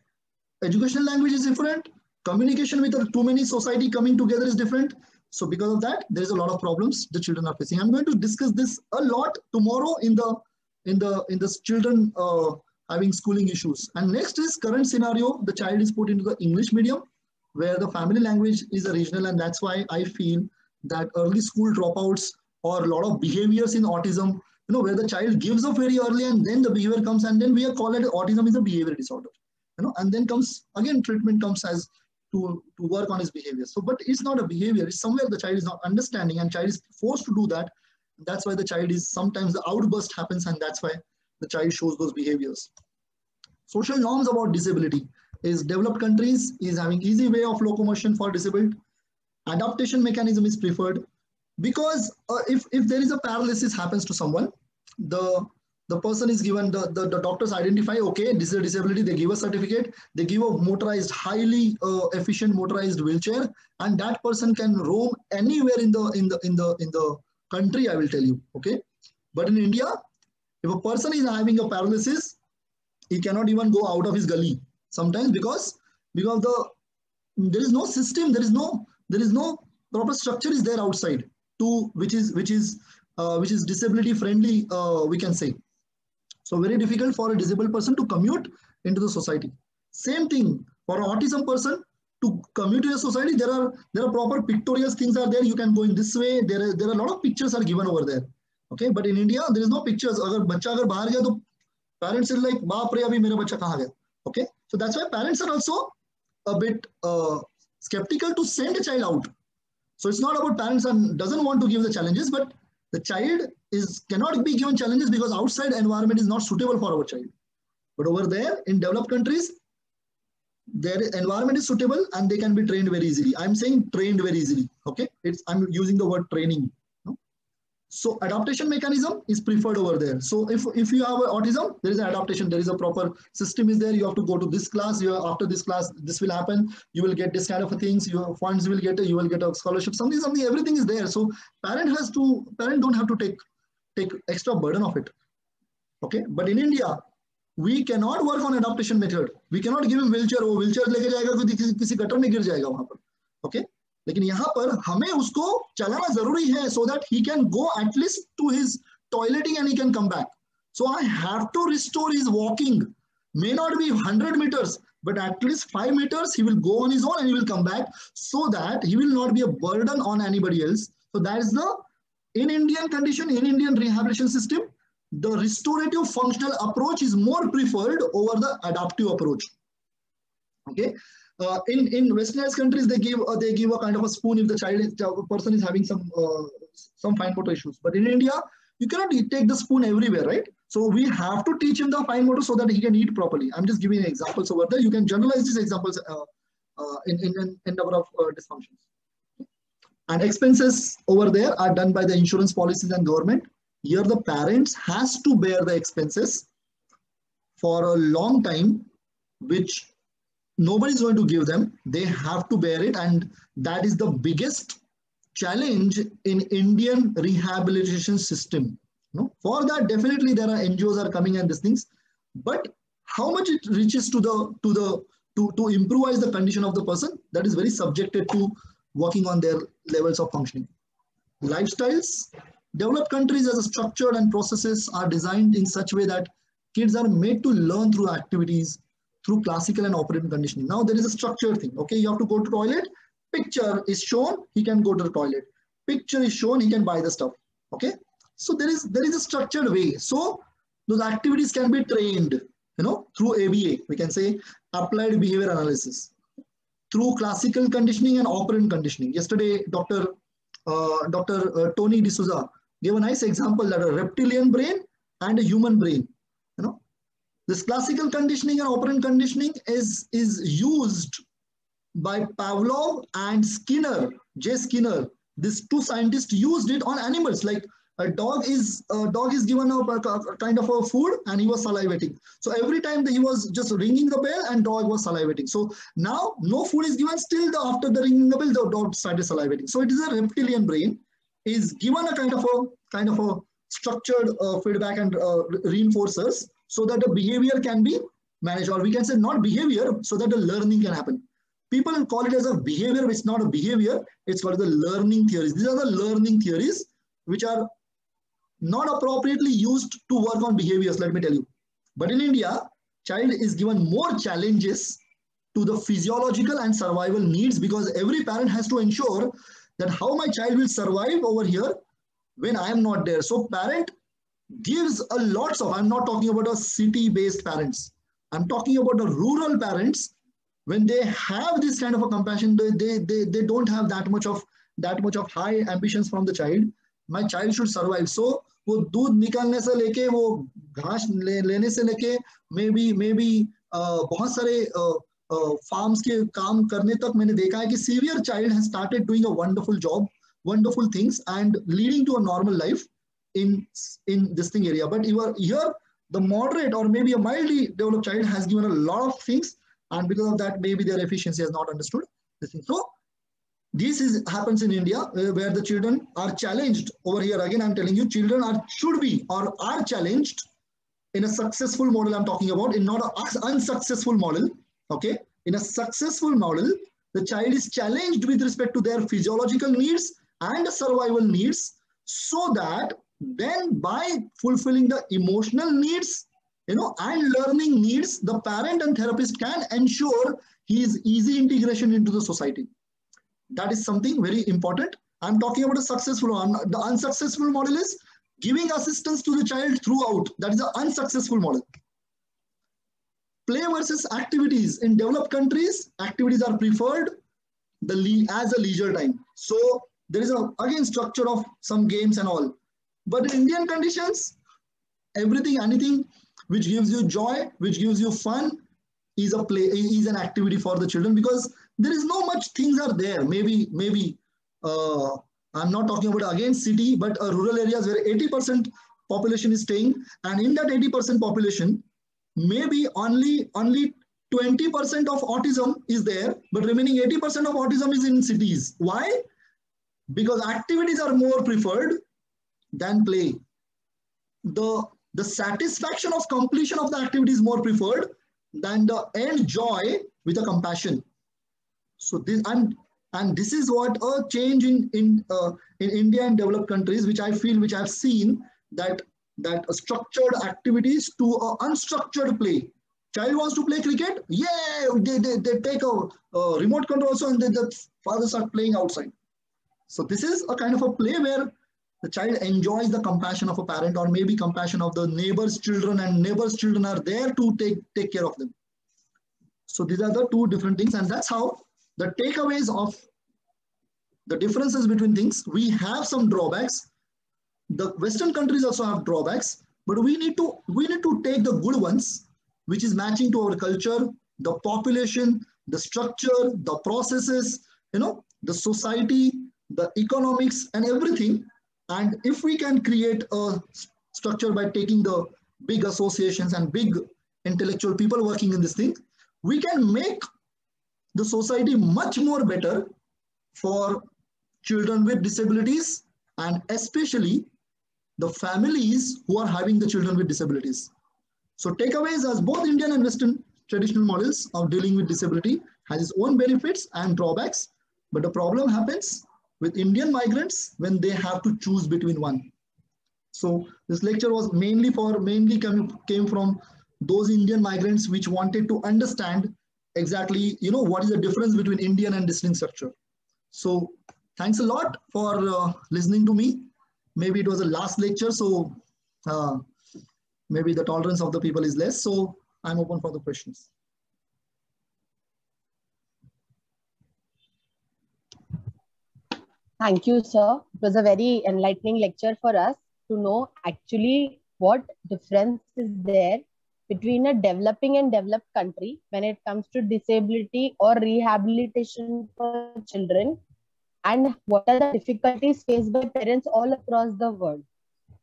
educational language is different. Communication with too many society coming together is different. So because of that, there is a lot of problems the children are facing. I'm going to discuss this a lot tomorrow in the children having schooling issues. And next is current scenario. The child is put into the English medium where the family language is a regional, and that's why I feel that early school dropouts or a lot of behaviors in autism, you know, where the child gives up very early and then the behavior comes, and then we are called it autism is a behavior disorder, you know, and then comes again treatment comes as to work on his behavior. So, but it's not a behavior. It's somewhere the child is not understanding and child is forced to do that. That's why the child is sometimes the outburst happens, and that's why the child shows those behaviors. Social norms about disability is developed countries is having easy way of locomotion for disabled. Adaptation mechanism is preferred because if there is a paralysis happens to someone, the person is given the doctors identify, okay, this is a disability, they give a certificate, they give a motorized, highly efficient motorized wheelchair, and that person can roam anywhere in the country, I will tell you. Okay, but in India, if a person is having a paralysis, he cannot even go out of his gully sometimes because there is no system, there is no proper structure is there outside to which is disability friendly, we can say. So very difficult for a disabled person to commute into the society. Same thing for an autism person to commute in a society. There are proper pictorial things are there. You can go in this way. There are a lot of pictures are given over there. Okay, but in India there is no pictures. अगर बच्चा अगर बाहर गया तो parents are like बाप रे अभी मेरा बच्चा कहाँ गया. Okay, so that's why parents are also a bit skeptical to send a child out. So it's not about parents and doesn't want to give the challenges, but the child cannot be given challenges because outside environment is not suitable for our child. But over there in developed countries, their environment is suitable and they can be trained very easily. I'm saying trained very easily. Okay, I'm using the word training. No? So adaptation mechanism is preferred over there. So if you have autism, there is an adaptation. There is a proper system is there. You have to go to this class. After this class, this will happen. You will get this kind of things. Your funds will get. You will get a scholarship. Something. Everything is there. So parent don't have to take extra burden of it. Okay, but in India, we cannot work on adaptation method. We cannot give him wheelchair. वो wheelchair लेके जाएगा तो किसी gutter में गिर जाएगा वहां पर. Okay, लेकिन यहाँ पर हमें उसको चलाना जरूरी है so that he can go at least to his toileting and he can come back. So I have to restore his walking. May not be 100 meters, but at least 5 meters he will go on his own and he will come back so that he will not be a burden on anybody else. So that is in Indian condition, in Indian rehabilitation system, the restorative functional approach is more preferred over the adaptive approach. Okay, in westernized countries they give a kind of a spoon if the person is having some fine motor issues. But in India, you cannot take the spoon everywhere, right? So we have to teach him the fine motor so that he can eat properly. I'm just giving examples over there. You can generalize these examples in number of dysfunctions. And expenses over there are done by the insurance policies and government. Here the parents has to bear the expenses for a long time, which nobody is going to give them. They have to bear it, and that is the biggest challenge in Indian rehabilitation system. No? For that, definitely there are NGOs are coming and these things, but how much it reaches to improvise the condition of the person, that is very subjected to working on their levels of functioning. Lifestyles. Developed countries as a structured and processes are designed in such a way that kids are made to learn through activities, through classical and operant conditioning. Now there is a structured thing. Okay, you have to go to toilet. Picture is shown, he can go to the toilet. Picture is shown, he can buy the stuff. Okay, so there is a structured way. So those activities can be trained, through ABA. We can say applied behavior analysis, through classical conditioning and operant conditioning. Yesterday, Dr. Tony D'Souza gave a nice example that a reptilian brain and a human brain. This classical conditioning and operant conditioning is used by Pavlov and Skinner, J. Skinner. These two scientists used it on animals. Like a dog is given a kind of a food and he was salivating. So every time he was just ringing the bell and dog was salivating. So now no food is given, still after the ringing the bell, the dog started salivating. So it is a reptilian brain is given a kind of a structured feedback and reinforcers so that the behavior can be managed, or we can say not behavior, so that the learning can happen. People call it as a behavior, which is not a behavior. It's called the learning theories. These are the learning theories which are not appropriately used to work on behaviors, let me tell you. But in India, child is given more challenges to the physiological and survival needs, because every parent has to ensure that how my child will survive over here when I am not there. So parent gives a lots of, I'm not talking about a city-based parents. I'm talking about the rural parents. When they have this kind of a compassion, they don't have that much of high ambitions from the child. my child should survive. So वो दूध निकालने से लेके वो घास लेने से लेके maybe बहुत सारे फार्म्स के काम करने तक मैंने देखा है कि severe child has started doing a wonderful job, wonderful things and leading to a normal life in this thing area. But here the moderate or maybe a mildly developed child has given a lot of things, and because of that maybe their efficiency has not understood this thing. So this happens in India where the children are challenged. Over here again I'm telling you, children should be or are challenged in a successful model I'm talking about, in not an unsuccessful model. Okay, in a successful model the child is challenged with respect to their physiological needs and survival needs, so that then by fulfilling the emotional needs, and learning needs, the parent and therapist can ensure his easy integration into the society. That is something very important. I'm talking about a successful one. The unsuccessful model is giving assistance to the child throughout. That is an unsuccessful model. Play versus activities. In developed countries, activities are preferred as a leisure time. So there is again structure of some games and all. But in Indian conditions, anything which gives you joy, which gives you fun, is an activity for the children, because there is no much things are there. Maybe I'm not talking about again city, but rural areas where 80% population is staying, and in that 80% population, maybe only 20% of autism is there, but remaining 80% of autism is in cities. Why? Because activities are more preferred than play. The satisfaction of completion of the activity is more preferred than the end joy with a compassion. So this and this is what a change in India and developed countries, which I've seen, that structured activities to unstructured play. Child wants to play cricket, yeah, they take a remote control also, and then the father start playing outside. So this is a kind of a play where the child enjoys the compassion of a parent, or maybe compassion of the neighbor's children, and neighbor's children are there to take care of them. So these are the two different things, and that's how the takeaways of the differences between things. We have some drawbacks. The Western countries also have drawbacks, but we need to take the good ones, which is matching to our culture, the population, the structure, the processes, the society, the economics, and everything. And if we can create a structure by taking the big associations and big intellectual people working in this thing, we can make the society much more better for children with disabilities, and especially the families who are having the children with disabilities. So takeaways, as both Indian and Western traditional models of dealing with disability has its own benefits and drawbacks, but the problem happens with Indian migrants when they have to choose between one. So this lecture was mainly came from those Indian migrants which wanted to understand exactly, what is the difference between Indian and distinct structure. So thanks a lot for listening to me. Maybe it was the last lecture, so maybe the tolerance of the people is less. So I'm open for the questions. Thank you, sir. It was a very enlightening lecture for us to know actually what difference is there between a developing and developed country when it comes to disability or rehabilitation for children, and what are the difficulties faced by parents all across the world.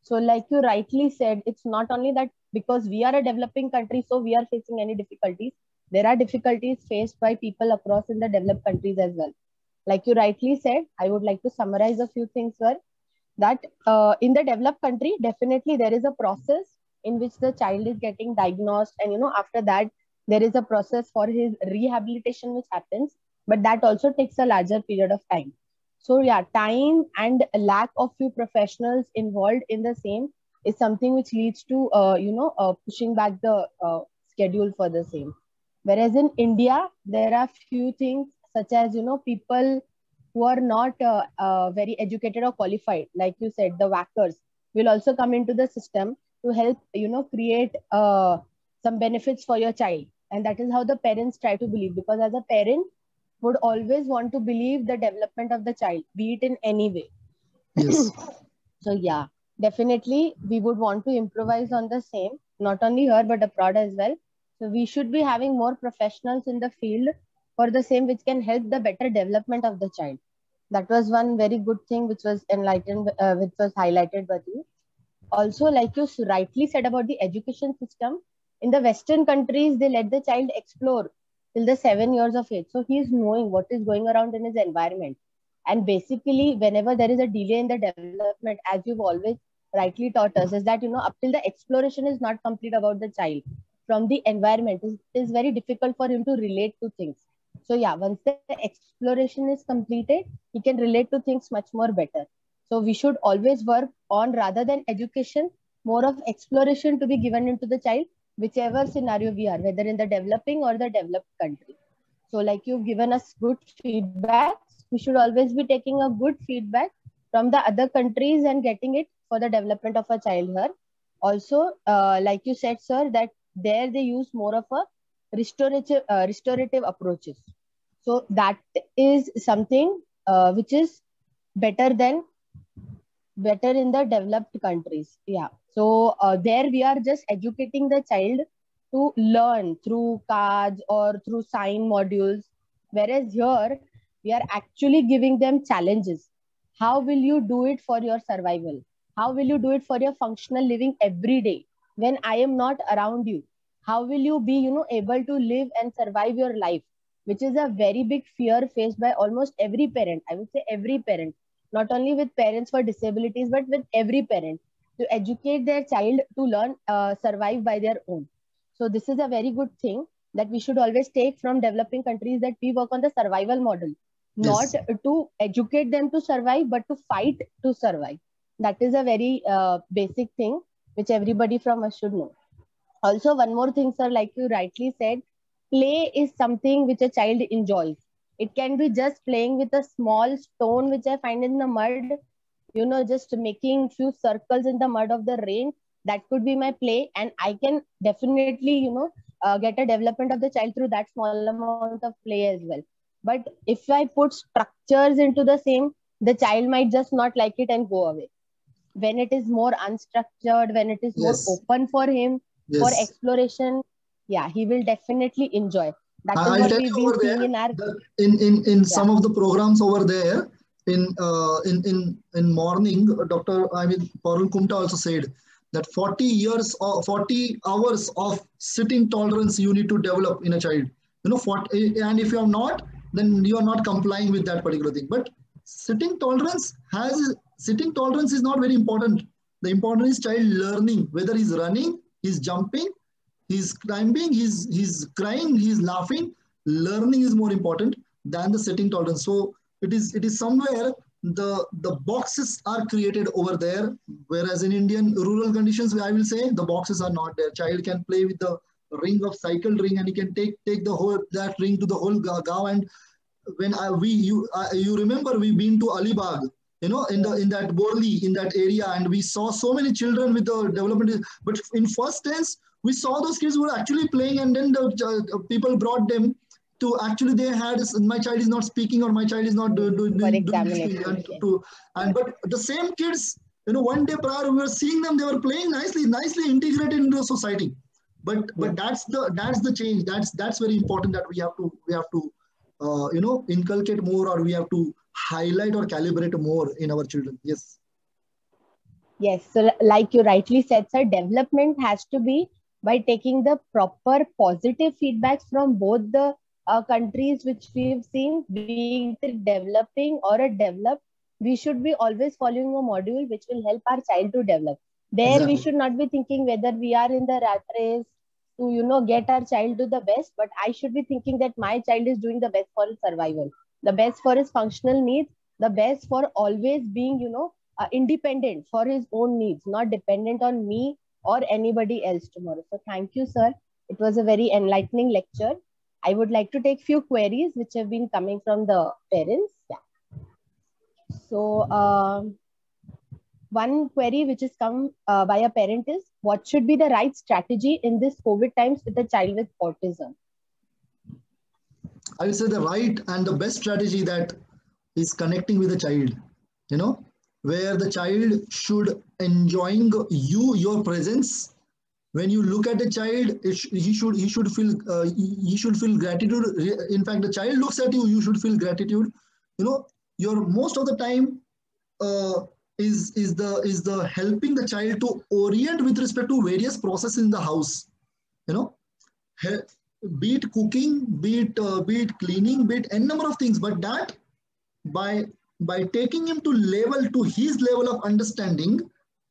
So like you rightly said, it's not only that because we are a developing country, so we are facing any difficulties. There are difficulties faced by people across in the developed countries as well. Like you rightly said, I would like to summarize a few things here. That in the developed country, definitely there is a process in which the child is getting diagnosed, and after that there is a process for his rehabilitation which happens, but that also takes a larger period of time. So yeah, time and lack of few professionals involved in the same is something which leads to pushing back the schedule for the same. Whereas in India, there are few things such as people who are not very educated or qualified, like you said, the whackers will also come into the system to help create some benefits for your child. And that is how the parents try to believe, because as a parent would always want to believe the development of the child, be it in any way. Yes. So yeah, definitely we would want to improvise on the same, not only here but abroad as well. So we should be having more professionals in the field for the same, which can help the better development of the child. That was one very good thing which was enlightened, which was highlighted by you. Also, like you rightly said about the education system, in the Western countries, they let the child explore till the 7 years of age. So he is knowing what is going around in his environment. And basically, whenever there is a delay in the development, as you've always rightly taught us, is that, up till the exploration is not complete about the child from the environment, it is very difficult for him to relate to things. So yeah, once the exploration is completed, he can relate to things much more better. So we should always work on, rather than education, more of exploration to be given into the child, whichever scenario we are, whether in the developing or the developed country. So like you've given us good feedbacks, we should always be taking a good feedback from the other countries and getting it for the development of a child here. Also, like you said, sir, that there they use more of a restorative approaches. So that is something which is better than better in the developed countries. Yeah. So there we are just educating the child to learn through cards or through sign modules. Whereas here we are actually giving them challenges. How will you do it for your survival? How will you do it for your functional living every day when I am not around you? How will you be, able to live and survive your life? Which is a very big fear faced by almost every parent. I would say every parent, not only with parents for disabilities, but with every parent, to educate their child to learn, survive by their own. So this is a very good thing that we should always take from developing countries, that we work on the survival model, not Yes. to educate them to survive, but to fight to survive. That is a very basic thing which everybody from us should know. Also, one more thing, sir, like you rightly said, play is something which a child enjoys. It can be just playing with a small stone which I find in the mud, just making few circles in the mud of the rain. That could be my play, and I can definitely, get a development of the child through that small amount of play as well. But if I put structures into the same, the child might just not like it and go away. When it is more unstructured, when it is more Yes. open for him for Yes. exploration, yeah, he will definitely enjoy. That is I'll what tell we've you been over seeing there in our, that in yeah. some of the programs over there in morning, Dr. I mean Parul Kumta also said that 40 years or 40 hours of sitting tolerance you need to develop in a child. 40, and if you are not, then you are not complying with that particular thing. But sitting tolerance is not very important. The important is child learning, whether he's running, he's jumping, he's climbing, he's crying, he's laughing. Learning is more important than the setting tolerance. So it is somewhere the boxes are created over there, whereas in Indian rural conditions, I will say the boxes are not there. Child can play with the ring of cycle ring, and he can take the whole that ring to the whole gaon. And when you remember we been to Alibag, in that Borli, in that area, and we saw so many children with the development. But in first tense, we saw those kids were actually playing, and then the people brought them to actually they had my child is not speaking or my child is not For doing this thing, examination, and yes. but the same kids, one day prior we were seeing them, they were playing nicely integrated into the society. But Yes. that's the change. That's very important, that we have to inculcate more, or we have to highlight or calibrate more in our children. Yes. Yes, so like you rightly said, sir, development has to be by taking the proper positive feedbacks from both the countries which we've seen, being it developing or a developed. We should be always following a module which will help our child to develop. There, we Exactly. should not be thinking whether we are in the rat race to, get our child to the best, but I should be thinking that my child is doing the best for his survival, the best for his functional needs, the best for always being, independent for his own needs, not dependent on me or anybody else tomorrow. So thank you, sir. It was a very enlightening lecture. I would like to take few queries which have been coming from the parents. Yeah. So one query which has come by a parent is, what should be the right strategy in this COVID times with a child with autism? I would say the right and the best strategy that is connecting with the child. You know, where the child should enjoying your presence. When you look at a child, he should feel gratitude. In fact, the child looks at you, you should feel gratitude. You know, your most of the time uh, is the helping the child to orient with respect to various processes in the house. You know, be it cooking, be it cleaning, be it n number of things. But that by taking him to his level of understanding,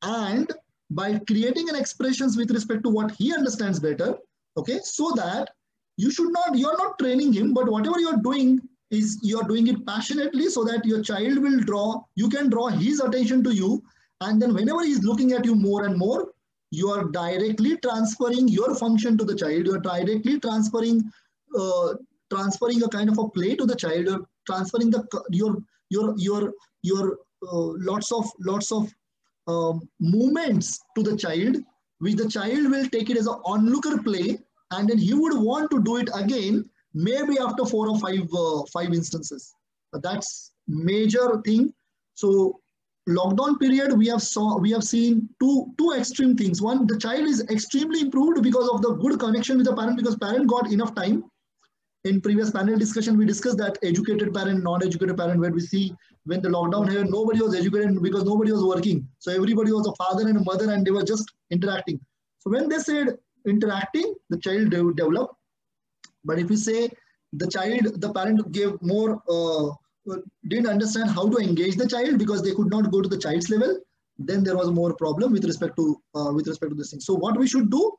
and by creating an expressions with respect to what he understands better. Okay, so that you're not training him, but whatever you're doing is you're doing it passionately, so that your child will you can draw his attention to you. And then whenever he's looking at you more and more, you are directly transferring your function to the child. You're directly uh, transferring a kind of a play to the child. You're transferring your lots of movements to the child, which the child will take it as an onlooker play, and then he would want to do it again, maybe after four or five instances. That's major thing. So lockdown period, we have seen two extreme things. One, the child is extremely improved because of the good connection with the parent, because parent got enough time. In previous panel discussion, we discussed that educated parent, non-educated parent, where we see when the lockdown here, nobody was educated because nobody was working. So everybody was a father and a mother, and they were just interacting. So when they said interacting, the child developed. But if we say the parent gave more, didn't understand how to engage the child because they could not go to the child's level, then there was more problem with respect to this thing. So what we should do,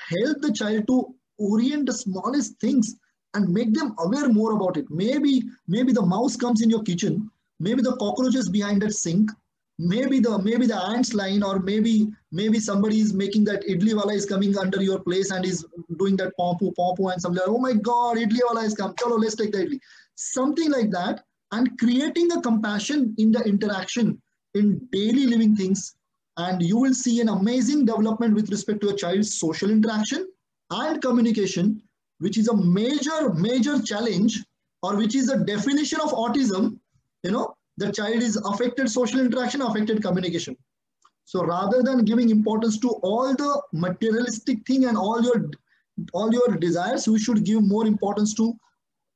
help the child to orient the smallest things and make them aware more about it. Maybe the mouse comes in your kitchen, maybe the cockroaches behind that sink, maybe the ants line, or maybe somebody is making that idli wala is coming under your place and is doing that pompu and somebody, oh my god, idli wala is come, chalo, let's take the idli, something like that. And creating a compassion in the interaction in daily living things, and you will see an amazing development with respect to a child's social interaction and communication, which is a major challenge, or which is the definition of autism. The child is affected social interaction, affected communication. So rather than giving importance to all the materialistic thing and all your desires, we should give more importance to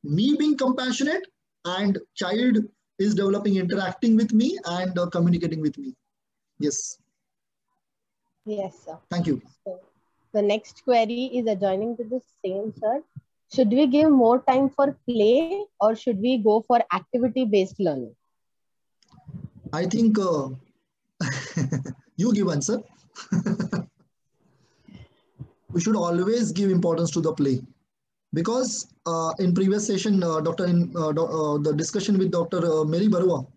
me being compassionate, and child is developing, interacting with me, and communicating with me. Yes. Yes, sir. Thank you. So the next query is adjoining to the same, sir. Should we give more time for play, or should we go for activity-based learning? I think you give answer. We should always give importance to the play, because in previous session, the discussion with Dr. Mary Barua,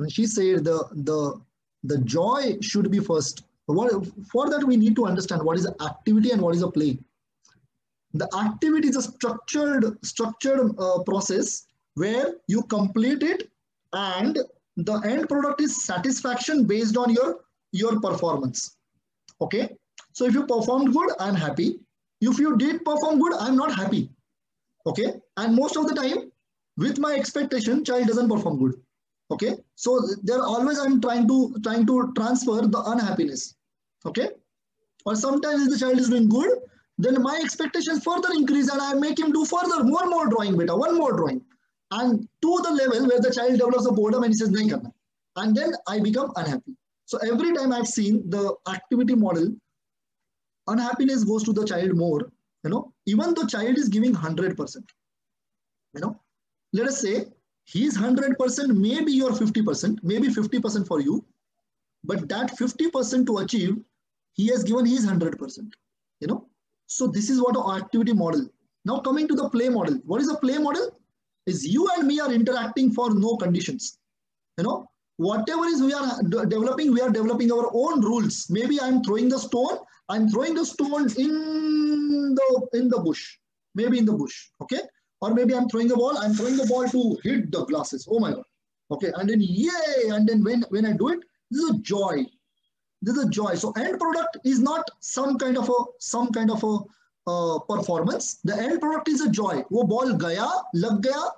she said the joy should be first. For that, we need to understand what is the activity and what is a play. The activity is a structured process where you complete it, and the end product is satisfaction based on your performance. Okay, so if you performed good, I'm happy. If you did perform good, I'm not happy. Okay, and most of the time, with my expectation, child doesn't perform good. Okay, so there always I'm trying to transfer the unhappiness. Okay, or sometimes if the child is doing good, then my expectations further increase, and I make him do further more drawing, beta, one more drawing, and to the level where the child develops a boredom and he says nahi karna, and then I become unhappy. So every time I've seen the activity model, unhappiness goes to the child more. Even though child is giving 100%. Let us say he's 100%, maybe you're 50%, maybe 50% for you, but that 50% to achieve, he has given his 100%. So this is what an activity model. Now coming to the play model. What is a play model? Is you and me are interacting for no conditions. Whatever is we are developing our own rules. Maybe I'm throwing the stone in the bush. Maybe in the bush. Okay. Or maybe I'm throwing the ball to hit the glasses. Oh my God. Okay. And then yay. And then when I do it, this is a joy. So end product is not some kind of a performance. The end product is a joy. वो ball गया, लग गया,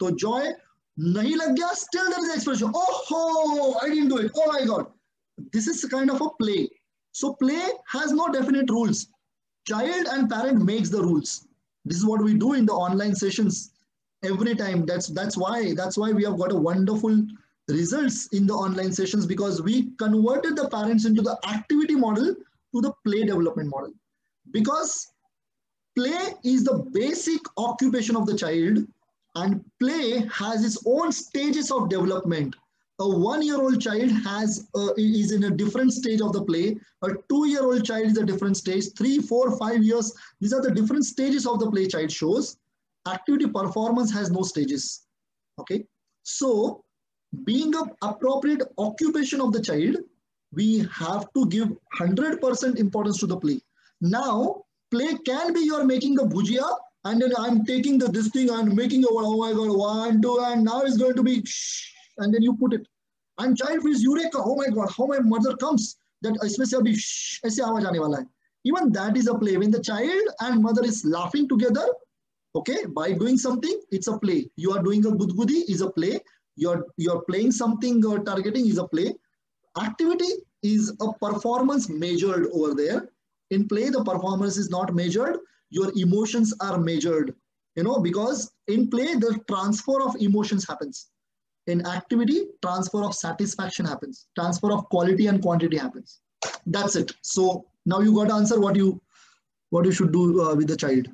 तो joy nahi lag gaya, still there is expression. Oh, I didn't do it. Oh my God. This is kind of a play. So play has no definite rules. Child and parent makes the rules. This is what we do in the online sessions every time. That's why we have got a wonderful results in the online sessions, because we converted the parents into the activity model to the play development model. Because play is the basic occupation of the child, and play has its own stages of development. A 1-year-old child is in a different stage of the play. A 2-year-old child is a different stage. 3, 4, 5 years, these are the different stages of the play child shows. Activity performance has no stages. Okay, so being an appropriate occupation of the child, we have to give 100% importance to the play. Now, play can be you're making the bhujia, and then I'm taking this thing and making a, oh my God, 1, 2, and now it's going to be shh, and then you put it. And child feels eureka, oh my God, how my mother comes, that इसमें से अभी shh ऐसे आवाज आने वाला है. Even that is a play. When the child and mother is laughing together, okay, by doing something, it's a play. You are doing a gudgudi is a play. You're playing something, targeting is a play. Activity is a performance measured over there. In play, the performance is not measured. Your emotions are measured, because in play, the transfer of emotions happens. In activity, transfer of satisfaction happens. Transfer of quality and quantity happens. That's it. So now you got to answer what you should do with the child.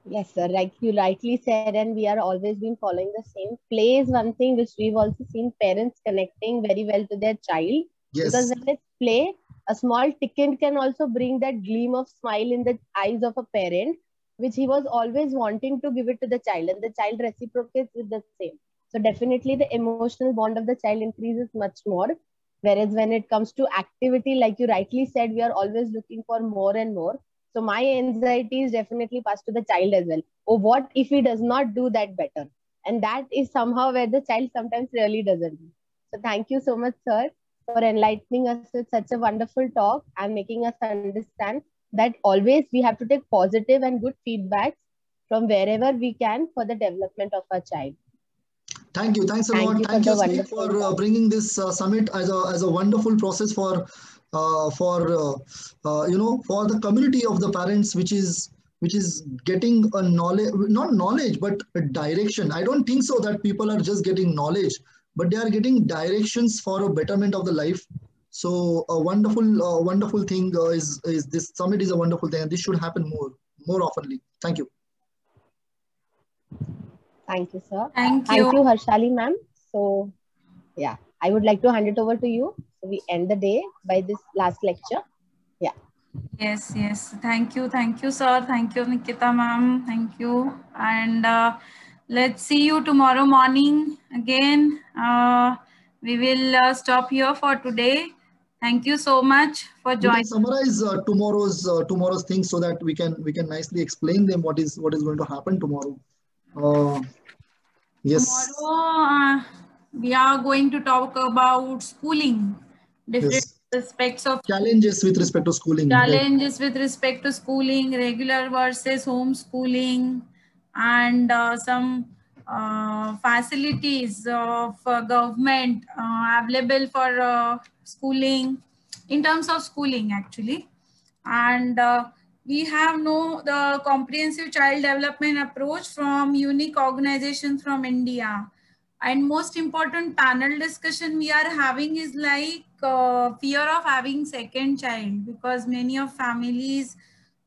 Yes, sir. Like you rightly said, and we are always been following the same. Play is one thing which we've also seen parents connecting very well to their child. Because Yes. when it's play, a small ticket can also bring that gleam of smile in the eyes of a parent, which he was always wanting to give it to the child, and the child reciprocates with the same. So definitely the emotional bond of the child increases much more. Whereas when it comes to activity, like you rightly said, we are always looking for more and more. So my anxiety is definitely passed to the child as well. Oh, what if he does not do that better? And that is somehow where the child sometimes really doesn't do. So thank you so much, sir, for enlightening us with such a wonderful talk and making us understand that always we have to take positive and good feedbacks from wherever we can for the development of our child. Thank you. Thanks a Thank lot. you for Thank you, the Smith, wonderful for talk. bringing this summit as a wonderful process for for the community of the parents, which is getting a knowledge, not knowledge, but a direction. I don't think so that people are just getting knowledge, but they are getting directions for a betterment of the life. So a wonderful thing is this summit is a wonderful thing, and this should happen more oftenly. Thank you. Thank you, sir. Thank Thank you. you, Harshali ma'am. So, yeah, I would like to hand it over to you. So we end the day by this last lecture. Yeah. Yes. Thank you, sir. Thank you, Nikita ma'am. Thank you. And let's see you tomorrow morning again. We will stop here for today. Thank you so much for You can joining. summarize tomorrow's things so that we can nicely explain them what is going to happen tomorrow. Yes. Tomorrow, we are going to talk about schooling, different Yes. aspects of Challenges with respect to schooling. Right. challenges with respect to schooling, regular versus homeschooling, and some facilities of government available for schooling, in terms of schooling actually. And we have the comprehensive child development approach from unique organizations from India. And most important panel discussion we are having is like fear of having second child, because many of families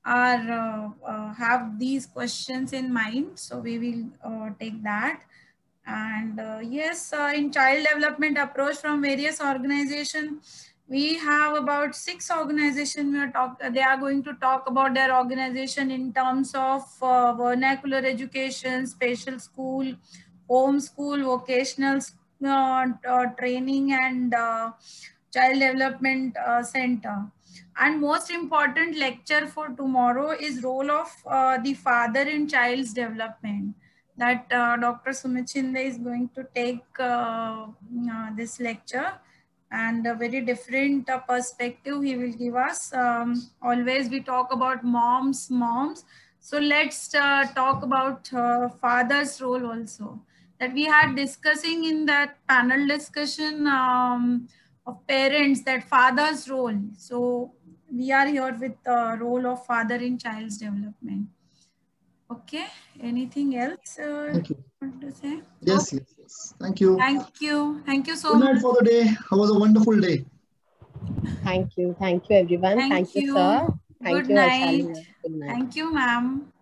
are have these questions in mind. So we will take that. And yes, in child development approach from various organizations, we have about 6 organizations. They are going to talk about their organization in terms of vernacular education, special school, home school, vocational training, and child development center. And most important lecture for tomorrow is role of the father in child's development, that Dr. Sumit Shinde is going to take this lecture, and a very different perspective he will give us. Always we talk about moms. So let's talk about father's role also. that we had discussing in that panel discussion of parents, that father's role. So we are here with the role of father in child's development. Okay, anything else Thank you. want to say? Yes, Okay. yes, yes. Thank you. Thank you so Good night much. for the day. It was a wonderful day. Thank you everyone. Thank you, sir. Thank Good you, night. Vaishali. Good night. Thank you, ma'am.